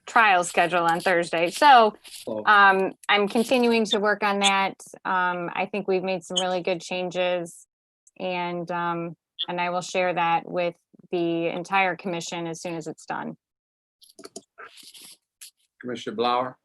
trials scheduled on Thursday. So I'm continuing to work on that. I think we've made some really good changes, and I will share that with the entire commission as soon as it's done. Commissioner Blower.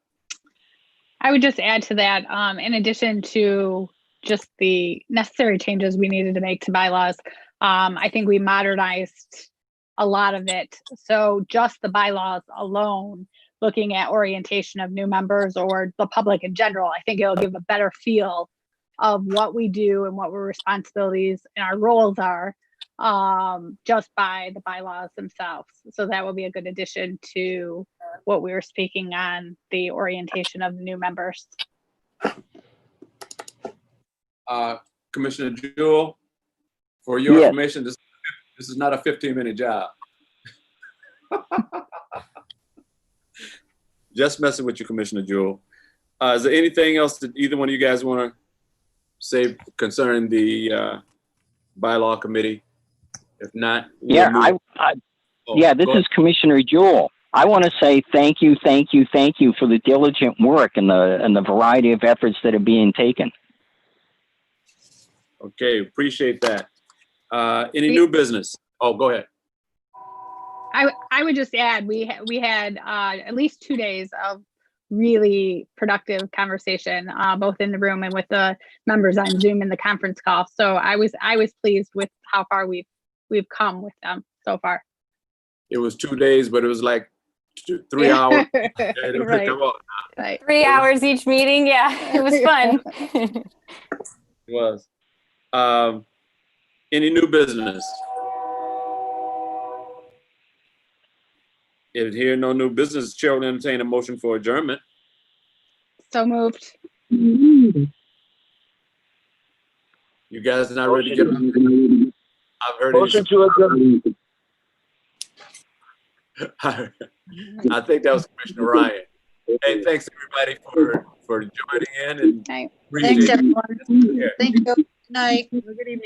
I would just add to that, in addition to just the necessary changes we needed to make to bylaws, I think we modernized a lot of it. So just the bylaws alone, looking at orientation of new members or the public in general, I think it'll give a better feel of what we do and what our responsibilities and our roles are, just by the bylaws themselves. So that will be a good addition to what we were speaking on, the orientation of the new members. Commissioner Jewell, for your information, this is not a 15-minute job. Just messing with you, Commissioner Jewell. Is there anything else that either one of you guys want to say concerning the bylaw committee? If not, yeah, this is Commissioner Jewell. I want to say thank you for the diligent work and the variety of efforts that are being taken. Okay, appreciate that. Any new business? Oh, go ahead. I would just add, we had at least 2 days of really productive conversation, both in the room and with the members on Zoom in the conference call. So I was pleased with how far we've come with them so far. It was 2 days, but it was like 3 hours. Right. Right. 3 hours each meeting. Yeah, it was fun. It was. Any new business? If here no new business, Chair will entertain a motion for adjournment. So moved. You guys are not ready to get on? I've heard Motion to adjourn. I think that was Commissioner Ryan. Hey, thanks everybody for joining in, and Thanks, everyone. Thank you. Good night. Good evening.